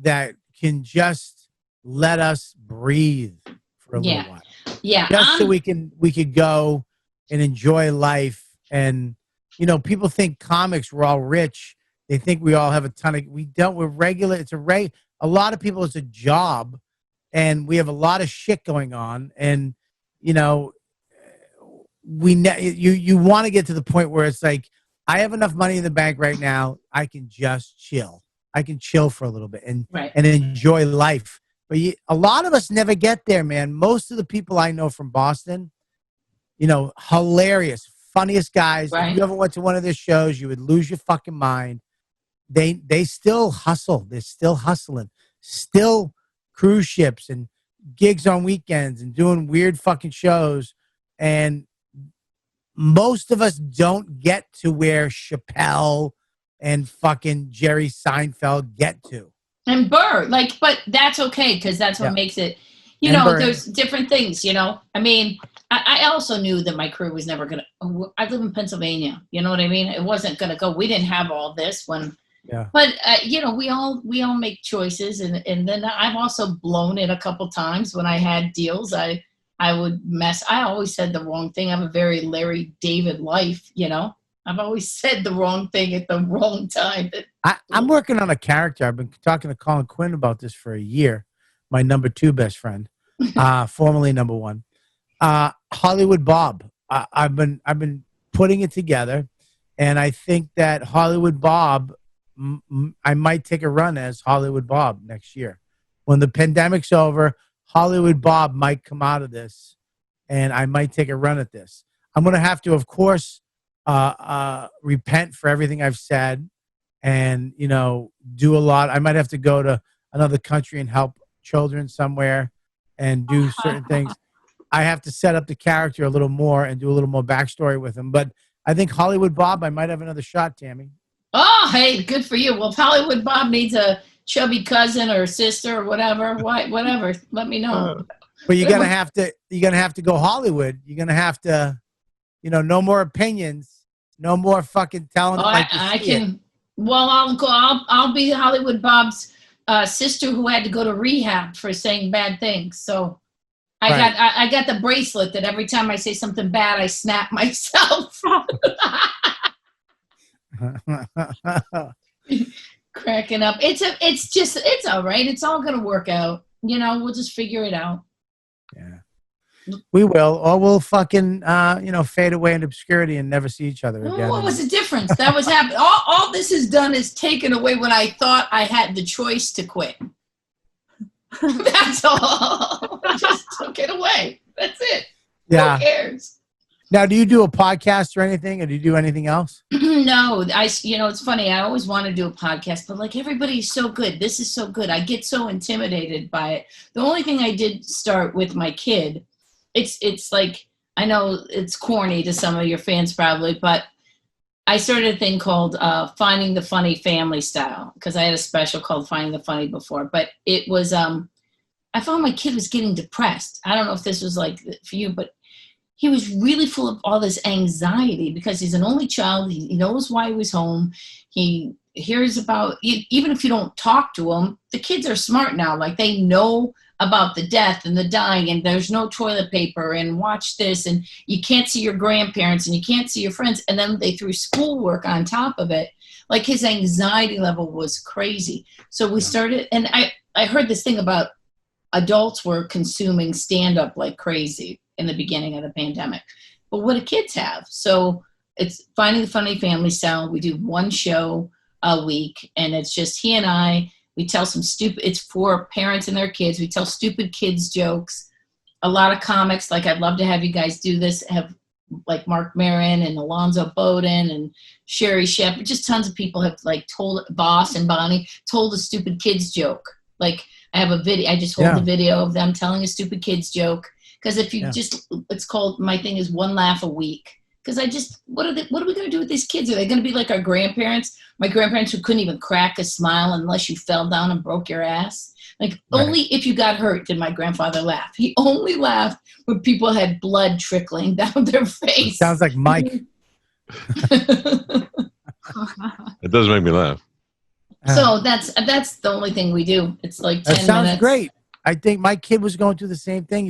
that can just let us breathe for a little while. Yeah. Just so we could go and enjoy life. And you know, people think comics, we're all rich. They think we all have a ton of. We don't. We're regular. It's a lot of people. It's a job. And we have a lot of shit going on, and you know, you want to get to the point where it's like, I have enough money in the bank right now. I can just chill. I can chill for a little bit and enjoy life. But a lot of us never get there, man. Most of the people I know from Boston, you know, hilarious, funniest guys. If you ever went to one of their shows, you would lose your fucking mind. They still hustle. They're still hustling. Still. Cruise ships and gigs on weekends and doing weird fucking shows. And most of us don't get to where Chappelle and fucking Jerry Seinfeld get to. And Burr, like, but that's okay because that's what makes it, you know, there's different things, you know. I mean, I also knew that my crew was never going to, I live in Pennsylvania, you know what I mean? It wasn't going to go. We didn't have all this when. Yeah. But you know, we all make choices, and then I've also blown it a couple times when I had deals. I would mess. I always said the wrong thing. I have a very Larry David life, you know. I've always said the wrong thing at the wrong time. I'm working on a character. I've been talking to Colin Quinn about this for a year. My number 2 best friend, formerly number 1, Hollywood Bob. I've been putting it together, and I think that Hollywood Bob. I might take a run as Hollywood Bob next year. When the pandemic's over, Hollywood Bob might come out of this, and I might take a run at this. I'm going to have to, of course, repent for everything I've said and, you know, do a lot. I might have to go to another country and help children somewhere and do certain things. I have to set up the character a little more and do a little more backstory with him. But I think Hollywood Bob, I might have another shot, Tammy. Oh, hey, good for you. Well, if Hollywood Bob needs a chubby cousin or sister or whatever, whatever, let me know. But you're gonna have to go Hollywood. You're gonna have to, you know, no more opinions, no more fucking telling. I can. Well, I'll be Hollywood Bob's sister who had to go to rehab for saying bad things. So I got the bracelet that every time I say something bad, I snap myself. Cracking up. It's all right. It's all gonna work out. You know, we'll just figure it out. We will, or we'll fucking, fade away into obscurity and never see each other Well, again. what was the difference? That was happening. All this has done is taken away when I thought I had the choice to quit. That's all. I just took it away. That's it. Yeah. Who cares? Now, do you do a podcast or anything, or do you do anything else? No, it's funny. I always want to do a podcast, but like everybody's so good. This is so good. I get so intimidated by it. The only thing I did start with my kid, it's like, I know it's corny to some of your fans probably, but I started a thing called Finding the Funny Family Style, because I had a special called Finding the Funny before, but it was, I found my kid was getting depressed. I don't know if this was like for you, but he was really full of all this anxiety because he's an only child. He knows why he was home. He hears about, even if you don't talk to him, the kids are smart now. Like they know about the death and the dying, and there's no toilet paper, and watch this, and you can't see your grandparents, and you can't see your friends. And then they threw schoolwork on top of it. Like his anxiety level was crazy. So we started, and I heard this thing about adults were consuming stand-up like crazy in the beginning of the pandemic. But what do kids have? So it's Finding the Funny Family Style. We do one show a week, and it's just he and I. We tell some stupid, it's for parents and their kids. We tell stupid kids jokes. A lot of comics, like I'd love to have you guys do this, have like Mark Maron and Alonzo Bowden and Sherry Shep. Just tons of people have like told, Boss and Bonnie, told a stupid kids joke. Like I have a video, I just hold the video of them telling a stupid kids joke. Because if you it's called, my thing is one laugh a week. Because what are we going to do with these kids? Are they going to be like our grandparents? My grandparents who couldn't even crack a smile unless you fell down and broke your ass. Like only if you got hurt did my grandfather laugh. He only laughed when people had blood trickling down their face. Sounds like Mike. It does make me laugh. So that's the only thing we do. It's like 10 that sounds minutes. Great. I think my kid was going through the same thing.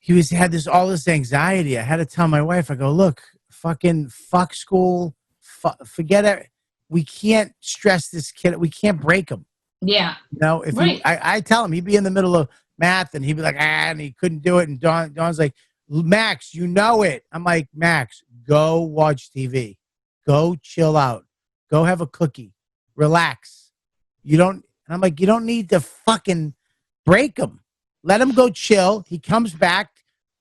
He had all this anxiety. I had to tell my wife, I go, look, fuck school. Forget it. We can't stress this kid. We can't break him. Yeah. If I tell him, he'd be in the middle of math and he'd be like, and he couldn't do it. And Dawn's like, Max, you know it. I'm like, Max, go watch TV. Go chill out. Go have a cookie. Relax. And I'm like, you don't need to fucking break him. Let him go chill. He comes back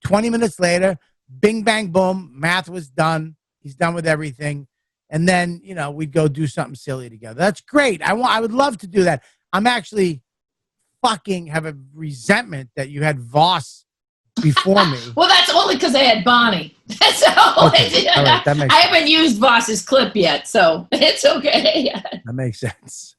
20 minutes later. Bing, bang, boom. Math was done. He's done with everything. And then, we'd go do something silly together. That's great. I would love to do that. I'm actually fucking have a resentment that you had Voss before me. Well, that's only because I had Bonnie. That's all. Okay. All right, that makes I haven't used Voss's clip yet, so it's okay. That makes sense.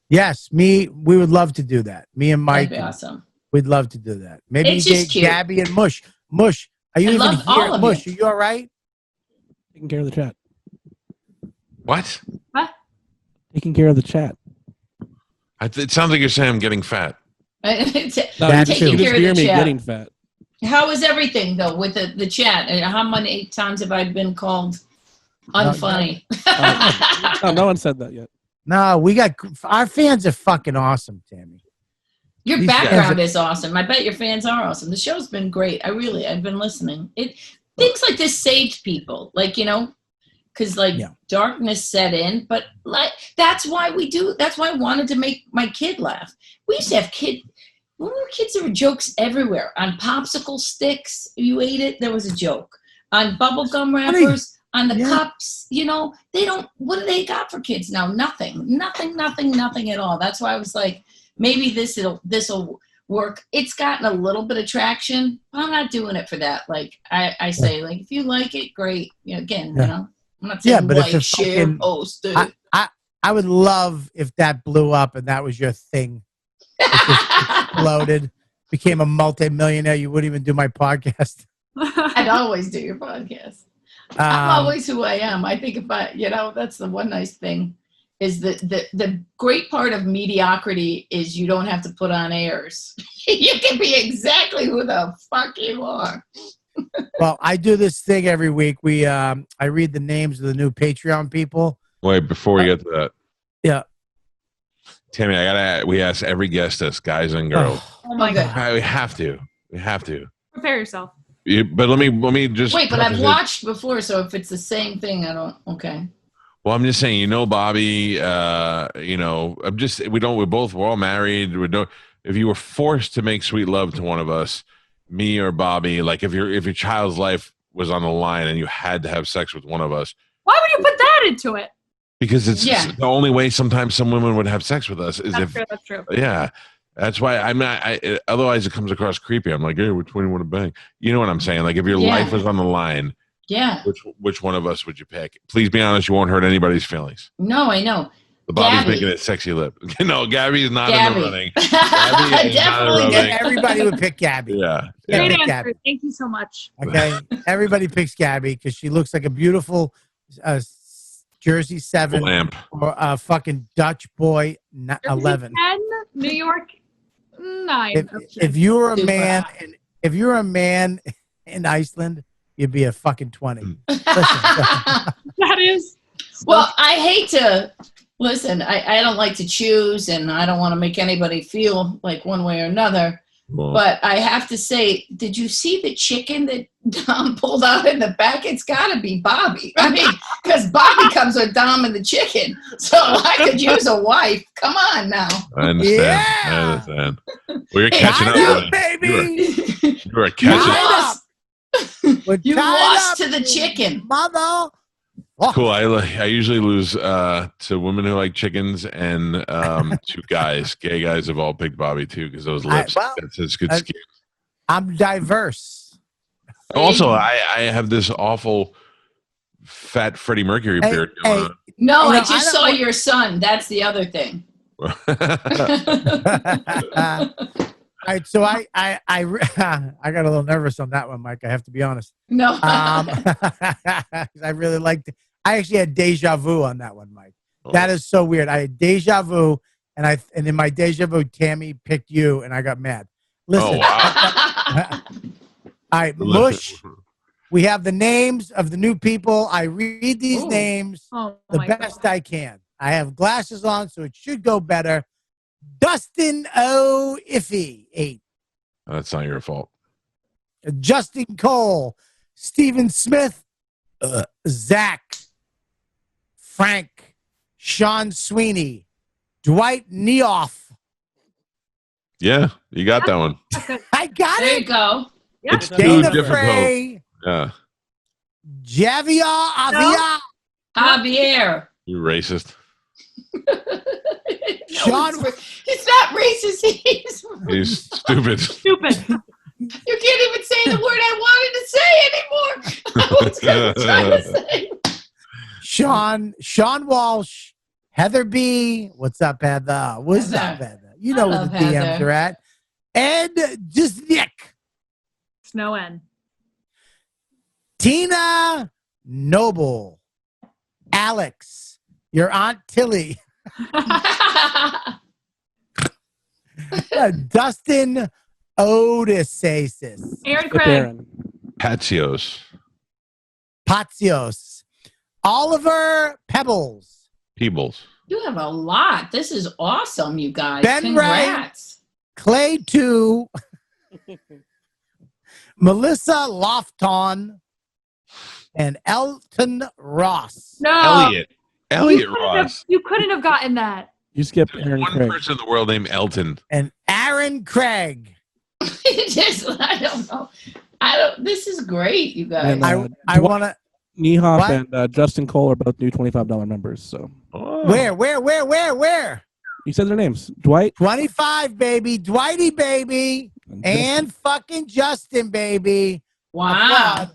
Yes, we would love to do that. Me and Mike. That'd be awesome. We'd love to do that. Maybe It's just cute. Gabby and Mush. Mush, are you I even love here? all of Mush, you. are you all right? Taking care of the chat. What? Taking care of the chat. It sounds like you're saying I'm getting fat. No, Taking you just care of hear the me chat. getting fat. How is everything though with the chat? And how many times have I been called unfunny? No, no one said that yet. No, our fans are fucking awesome, Tammy. Your These background fans is awesome. I bet your fans are awesome. The show's been great. I've been listening. Things like this saved people, like, because darkness set in. But like that's why I wanted to make my kid laugh. We used to have when we were kids, there were jokes everywhere. On popsicle sticks, you ate it, there was a joke. On bubblegum wrappers, on the cups, they don't, what do they got for kids now? Nothing at all. That's why I was like, maybe this'll work. It's gotten a little bit of traction. I'm not doing it for that. Like I say, like, if you like it, great. I'm not saying but like, if share, post it. I would love if that blew up and that was your thing. It just exploded, became a multi-millionaire. You wouldn't even do my podcast. I'd always do your podcast. I'm always who I am. I think that's the one nice thing is the great part of mediocrity is you don't have to put on airs. You can be exactly who the fuck you are. Well, I do this thing every week. I read the names of the new Patreon people. Wait, before we get to that. Yeah. Tammy, we ask every guest this, guys and girls. Oh my God. We have to. Prepare yourself. But let me just Wait, but I've preface it. watched before, so if it's the same thing, I don't. Okay. Well, I'm just saying, Bobby, we're all married. If you were forced to make sweet love to one of us, me or Bobby, like if your child's life was on the line and you had to have sex with one of us, Why would you put that into it? because it's Yeah. the only way sometimes some women would have sex with us is That's true. yeah. That's why otherwise it comes across creepy. I'm like, hey, which one you want to bang? You know what I'm saying? Like if your Yeah. life was on the line, Yeah. which one of us would you pick? Please be honest. You won't hurt anybody's feelings. No, I know. The Bobby's Gabby. making it sexy lip. No, Gabby's not in Gabby. the running. Gabby is not in the Definitely. running. Yeah, everybody would pick Gabby. Yeah. Great Pick answer. Gabby. Thank you so much. Okay, everybody picks Gabby because she looks like a beautiful Jersey 7 Lamp. or a fucking Dutch boy 11. 10, New York 9. If you were a Super man, hot. and if you were a man in Iceland, you'd be a fucking 20. Listen, That is. Well, I hate to listen. I don't like to choose, and I don't want to make anybody feel like one way or another. Well, But I have to say, did you see the chicken that Dom pulled out in the back? It's got to be Bobby. I mean, because Bobby comes with Dom and the chicken, so I could use a wife. Come on now. I understand. Yeah. I understand. Well, you're Hey, catching Tied up, up, buddy. baby. You are You catching up. lost. We're You tied lost up, to the you chicken. mother. Oh, Cool. I usually lose to women who like chickens and to guys. Gay guys have all picked Bobby too because those lips. That's his good skin. I'm diverse. Also, I have this awful fat Freddie Mercury Hey, beard hey, going No, You know, I I just don't saw want- your son. That's the other thing. on. All right, so I got a little nervous on that one, Mike. I have to be honest. No. 'Cause I really liked it. I actually had deja vu on that one, Mike. Oh. That is so weird. I had deja vu, and in my deja vu, Tammy picked you, and I got mad. Listen, Oh, wow. all right, Mush. We have the names of the new people. I read these Ooh. names Oh, the my best God. I can. I have glasses on, so it should go better. Dustin O. Iffy, 8. That's not your fault. Justin Cole, Stephen Smith, Zach, Frank, Sean Sweeney, Dwight Neoff. Yeah, you got that one. I got There you it. go. Yeah. It's two Dana different Frey, Yeah, Javier Avia, Javier. you racist. Sean- He's not racist. He's stupid. Stupid. You can't even say the word I wanted to say anymore. I was gonna try to say. Sean Walsh, Heather B. What's up, Heather? What's up, Heather. Heather? You know I where love the DMs Heather. are at. Ed Jusnick, Snow N. Tina Noble, Alex, your Aunt Tilly, Dustin Odysasis, Aaron Skip Craig. Aaron. Patsios. Patios, Oliver Pebbles, Peebles. You have a lot. This is awesome, you guys. Ben Congrats. Clay 2, Melissa Lofton, and Elton Ross. No. Elliot Ross. You couldn't have gotten that. You skipped There's Aaron one Craig. person in the world named Elton. And Aaron Craig. I don't know. This is great, you guys. And, I want to. Niehoff What? and Justin Cole are both new $25 members. So Oh. Where? you said their names: Dwight 25, baby. Dwighty, baby. And fucking Justin, baby. Wow.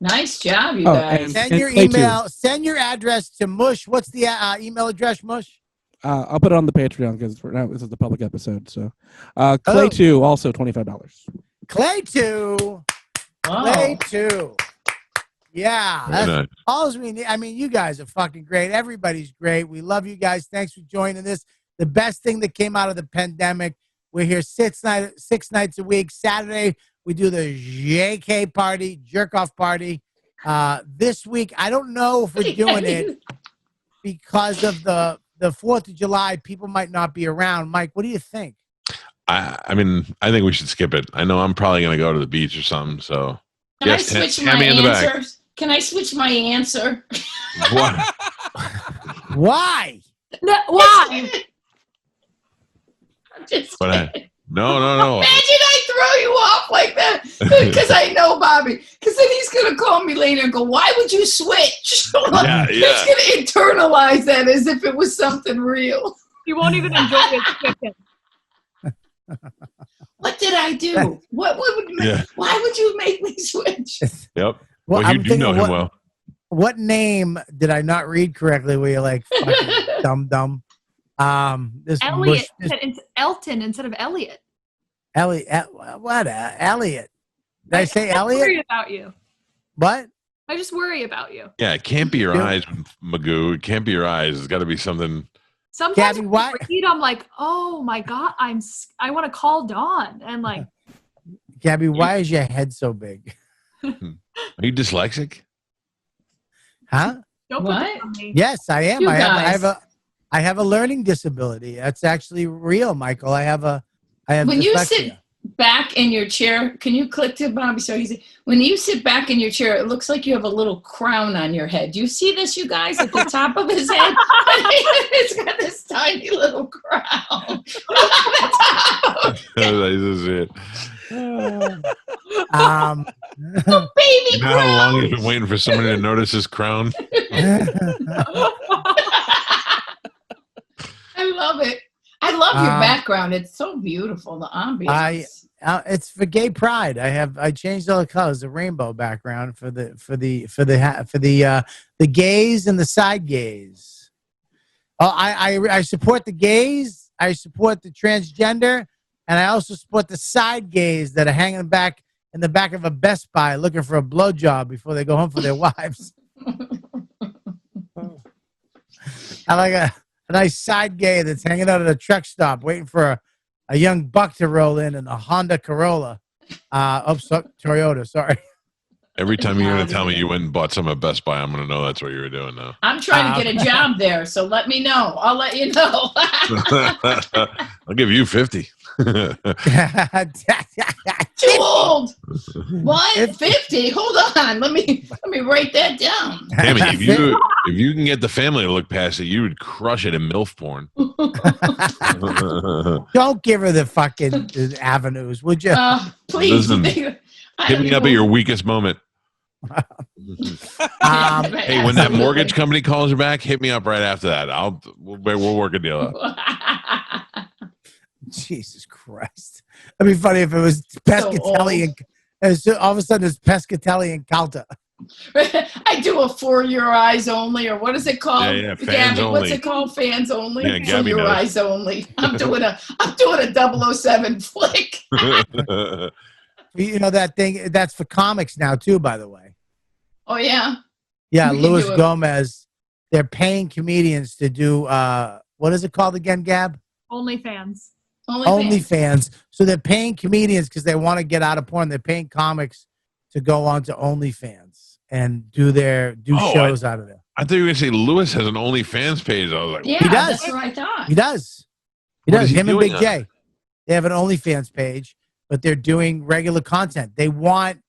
Nice job, you Oh, guys. and- Send your Clay too. email. Send your address to Mush. What's the email address, Mush? I'll put it on the Patreon because for now this is the public episode. So Clay Oh. 2 also $25. Clay 2. Wow. Clay 2. Yeah. Very That's nice. all we need. I mean, you guys are fucking great. Everybody's great. We love you guys. Thanks for joining this. The best thing that came out of the pandemic. We're here 6 nights a week. Saturday, we do the JK party, jerk off party. This week, I don't know if we're doing it because of the 4th of July. People might not be around. Mike, what do you think? I mean, I think we should skip it. I know I'm probably going to go to the beach or something. So, Can yes, I switch Tammy my in the back. answer? Can I switch my answer? What? Why? No, why? I'm just But kidding. no. Imagine I throw you off like that because I know Bobby. Because then he's gonna call me later and go, "Why would you switch?" Yeah. He's gonna internalize that as if it was something real. You won't even enjoy his chicken. What did I do? What would? Yeah. Why would you make me switch? Yep. Well, Well, you do know him well. What name did I not read correctly? Where you're like fucking dumb. This Elliot Bush, said it's Elton instead of Elliot. Elliot. What? Elliot? Did I say I worry Elliot? about you. What? I just worry about you. Yeah, it can't be your Yeah. eyes, Magoo. It can't be your eyes. It's got to be something. Sometimes Gabby, when why- I read, I'm like, oh my god, I want to call Dawn and like, Gabby, why is your head so big? Are you dyslexic? Huh? don't put What? that on me. Yes, I am. You I have a learning disability. That's actually real, Michael. I have When dyslexia. you sit back in your chair, can you click to Bobby so easy? When you sit back in your chair, it looks like you have a little crown on your head. Do you see this, you guys, at the top of his head? It's got this tiny little crown on the top. This is it. Baby You know how crown. long he's been waiting for somebody to notice his crown? I love it. I love your Um, background. It's so beautiful. The ambiance. It's for gay pride. I changed all the colors, the rainbow background for the gays and the side gays. Oh, I support the gays. I support the transgender, and I also support the side gays that are hanging back in the back of a Best Buy looking for a blowjob before they go home for their wives. I like a nice side gay that's hanging out at a truck stop waiting for a young buck to roll in a Honda Corolla. Toyota, sorry. Every time you're going to tell me you went and bought some at Best Buy, I'm going to know that's what you were doing now. I'm trying to get a job there, so let me know. I'll let you know. I'll give you 50. Too old. What? 50? Hold on. Let me write that down. Tammy, if you can get the family to look past it, you would crush it in MILF porn. Don't give her the fucking avenues, would you? Please. Listen, hit me up at your weakest moment. Hey, when that mortgage company calls you back, hit me up right after that. We'll work a deal out. Jesus Christ. That'd be funny if it was Pescatelli and all of a sudden it's Pescatelli and Calta. I do a For Your Eyes Only, or what is it called? Yeah, fans Gabby, only. what's it called? Fans only? Yeah, For Gabby Your knows. Eyes Only. I'm doing a 007 flick. You know that thing that's for comics now too, by the way. Oh yeah. Yeah, We can Louis do it. Gomez. They're paying comedians to do what is it called again, Gab? OnlyFans. OnlyFans. So they're paying comedians because they want to get out of porn. They're paying comics to go on to OnlyFans and do shows out of there. I thought you were going to say Lewis has an OnlyFans page. I was like, Yeah, He does. that's what I thought. He does. He What does. is he Him and doing Big on J. They have an OnlyFans page, but they're doing regular content. They want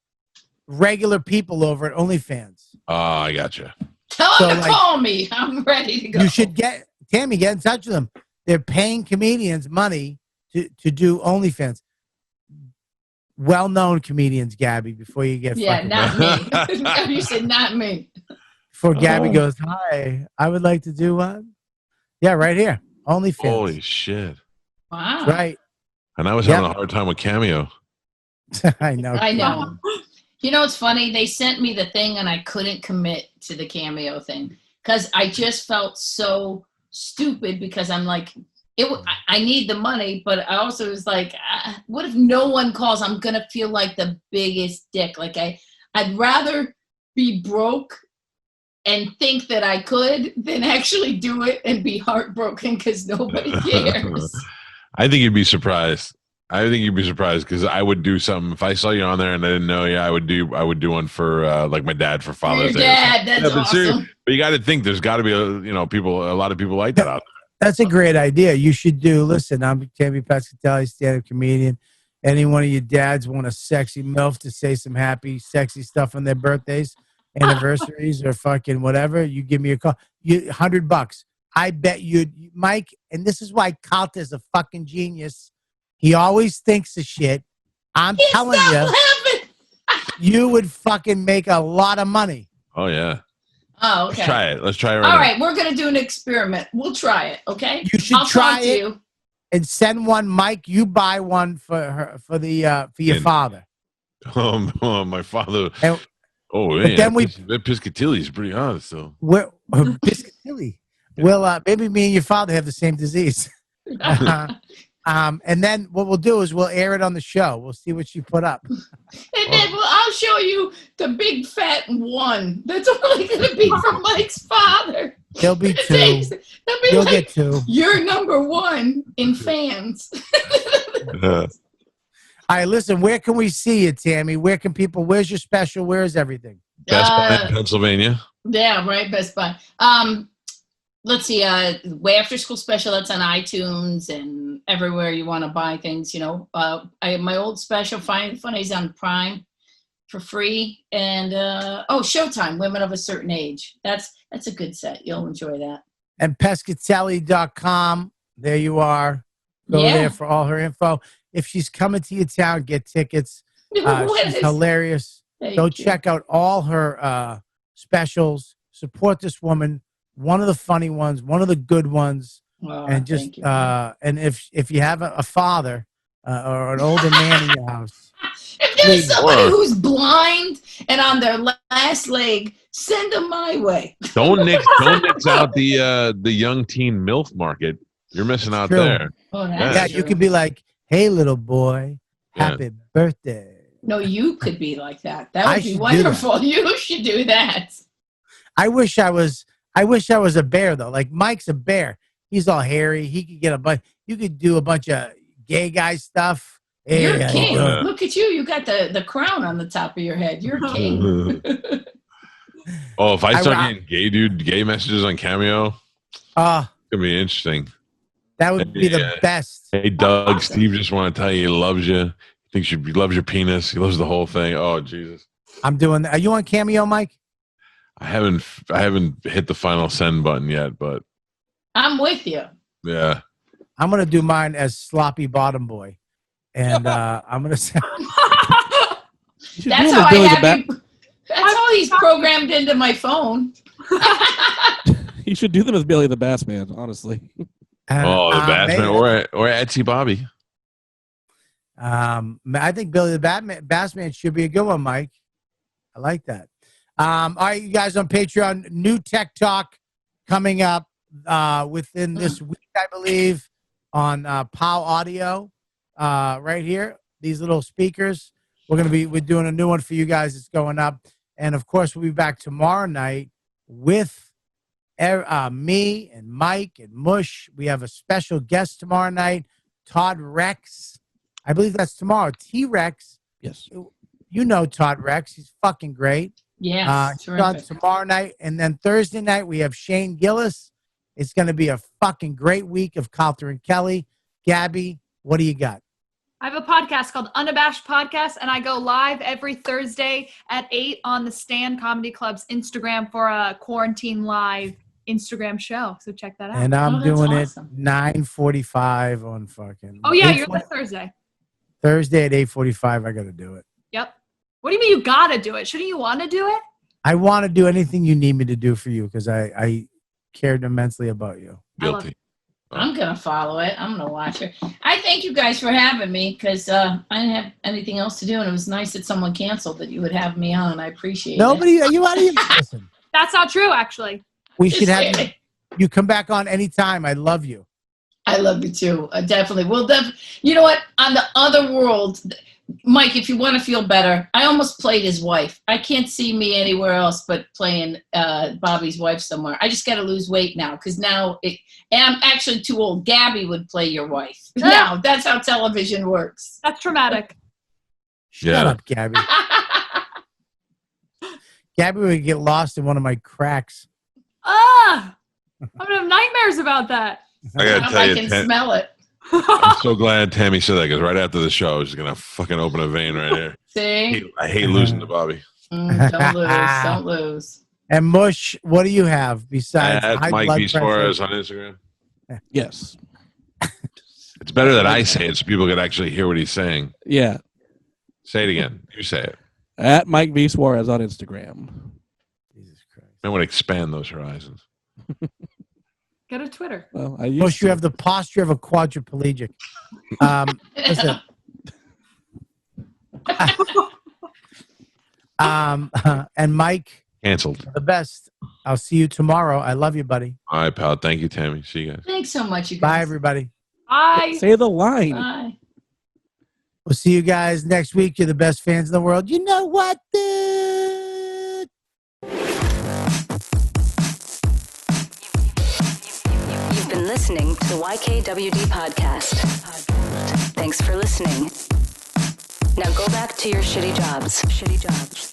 regular people over at OnlyFans. oh, I gotcha. Tell So, him to like, call me. I'm ready to go. You should get in touch with them. They're paying comedians money to do OnlyFans. Well-known comedians, Gabby. Before you get Yeah, fucking not me. No, you said not me. before Gabby goes, hi, I would like to do one. Yeah, right here, OnlyFans. Holy shit. Wow. Right. And I was having a hard time with Cameo. I know. I know. You know, it's funny. They sent me the thing and I couldn't commit to the Cameo thing because I just felt so stupid because I'm like, I need the money, but I also was like, what if no one calls? I'm going to feel like the biggest dick. Like I'd rather be broke and think that I could than actually do it and be heartbroken because nobody cares. I think you'd be surprised. I think you'd be surprised because I would do something if I saw you on there and I didn't know. Yeah, I would do one for like my dad for Father's Your Day. dad, that's but awesome. But you got to think there's got to be a lot of people like that out That's a great idea. You should do. Listen, I'm Tammy Pescatelli, stand-up comedian. Any one of your dads want a sexy MILF to say some happy, sexy stuff on their birthdays, anniversaries, or fucking whatever, you give me a call. $100. I bet you, Mike, and this is why Calta is a fucking genius. He always thinks of shit. I'm He's telling not you, laughing. you would fucking make a lot of money. Oh yeah. Oh, Let's okay. try it. Let's try it All right right, we're gonna do an experiment. We'll try it. Okay. You should I'll try talk to it. you. And send one, Mike. You buy one for your father. now. My father. And, Oh but man, then we that Piscatelli is pretty hot still. we're Piscatelli. Well, maybe me and your father have the same disease. And then what we'll do is we'll air it on the show. We'll see what you put up. And then I'll show you the big fat one. That's only going to be for Mike's father. There'll be two. They'll be You'll like, get two. you're number one in fans. All right, listen. Where can we see you, Tammy? Where can people? Where's your special? Where's everything? Best Buy in Pennsylvania. Yeah, right. Best Buy. Let's see. Way After School Special. That's on iTunes and everywhere you want to buy things. You know, my old special, Fine Funny's on Prime for free. And Showtime. Women of a Certain Age. That's a good set. You'll enjoy that. And Pescatelli.com. There you are. Go there for all her info. If she's coming to your town, get tickets. She's hilarious. Go check out all her specials. Support this woman. One of the funny ones, one of the good ones. And just and if you have a father or an older man in your house, if there's somebody who's blind and on their last leg, send them my way. Don't nix out the young teen MILF market. You're missing out there. Oh, yeah, you could be like, "Hey, little boy, happy birthday." No, you could be like that. That would be wonderful. You should do that. I wish I was a bear though. Like Mike's a bear. He's all hairy. He could get a bunch. You could do a bunch of gay guy stuff. Hey, you're a king. Look at you. You got the crown on the top of your head. You're a king. Oh, if I start getting gay messages on Cameo, it's gonna be interesting. That would be the best. Hey, Doug, Steve just want to tell you he loves you. He loves your penis. He loves the whole thing. Oh, Jesus. I'm doing that. Are you on Cameo, Mike? I haven't hit the final send button yet, but I'm with you. Yeah. I'm gonna do mine as Sloppy Bottom Boy, and I'm gonna say that's how I have you. That's how he's programmed into my phone. You should do them as Billy the Bass Man, honestly. The Bass Man or Etsy Bobby. I think Billy the Bass Man should be a good one, Mike. I like that. All right, you guys on Patreon, new tech talk coming up within this week, I believe, on POW Audio right here. These little speakers. We're doing a new one for you guys. It's going up, and of course, we'll be back tomorrow night with me and Mike and Mush. We have a special guest tomorrow night, Todd Rex. I believe that's tomorrow. T-Rex. Yes. You know Todd Rex. He's fucking great. Yeah. Tomorrow night. And then Thursday night, we have Shane Gillis. It's going to be a fucking great week of Calta and Kelly. Gabby, what do you got? I have a podcast called Unabashed Podcast, and I go live every Thursday at 8 on the Stand Comedy Club's Instagram for a quarantine live Instagram show. So check that out. And I'm doing it 9:45 on fucking. Oh, yeah, you're this Thursday. Thursday at 8:45, I got to do it. Yep. What do you mean you got to do it? Shouldn't you want to do it? I want to do anything you need me to do for you because I cared immensely about you. Guilty. I'm going to follow it. I'm going to watch it. I thank you guys for having me because I didn't have anything else to do. And it was nice that someone canceled that you would have me on. I appreciate it. You out of here. Listen. That's not true, actually. We should have you come back on anytime. I love you. I love you too. Definitely. You know what? On the other world, Mike, if you want to feel better, I almost played his wife. I can't see me anywhere else but playing Bobby's wife somewhere. I just got to lose weight now because and I'm actually too old. Gabby would play your wife. Now that's how television works. That's traumatic. Shut up, Gabby. Gabby would get lost in one of my cracks. I'm gonna have nightmares about that. I gotta tell I you, can smell it. I'm so glad Tammy said that because right after the show, she's gonna fucking open a vein right here. See? I hate losing to Bobby. Don't lose. Don't lose. And Mush, what do you have besides At high Mike blood B. pressure? Suarez on Instagram. Yes. It's better that I say it so people can actually hear what he's saying. Yeah. Say it again. You say it. At Mike V. Suarez on Instagram. Jesus Christ. I want to expand those horizons. Go to Twitter. Well, I used Mush, you to. have the posture of a quadriplegic. Listen. And Mike, Canceled. the best. I'll see you tomorrow. I love you, buddy. All right, pal. Thank you, Tammy. See you guys. Thanks so much, you guys. Bye, everybody. Bye. Say the line. Bye. We'll see you guys next week. You're the best fans in the world. You know what, dude? You've been listening to the YKWD podcast. Thanks for listening. Now go back to your shitty jobs.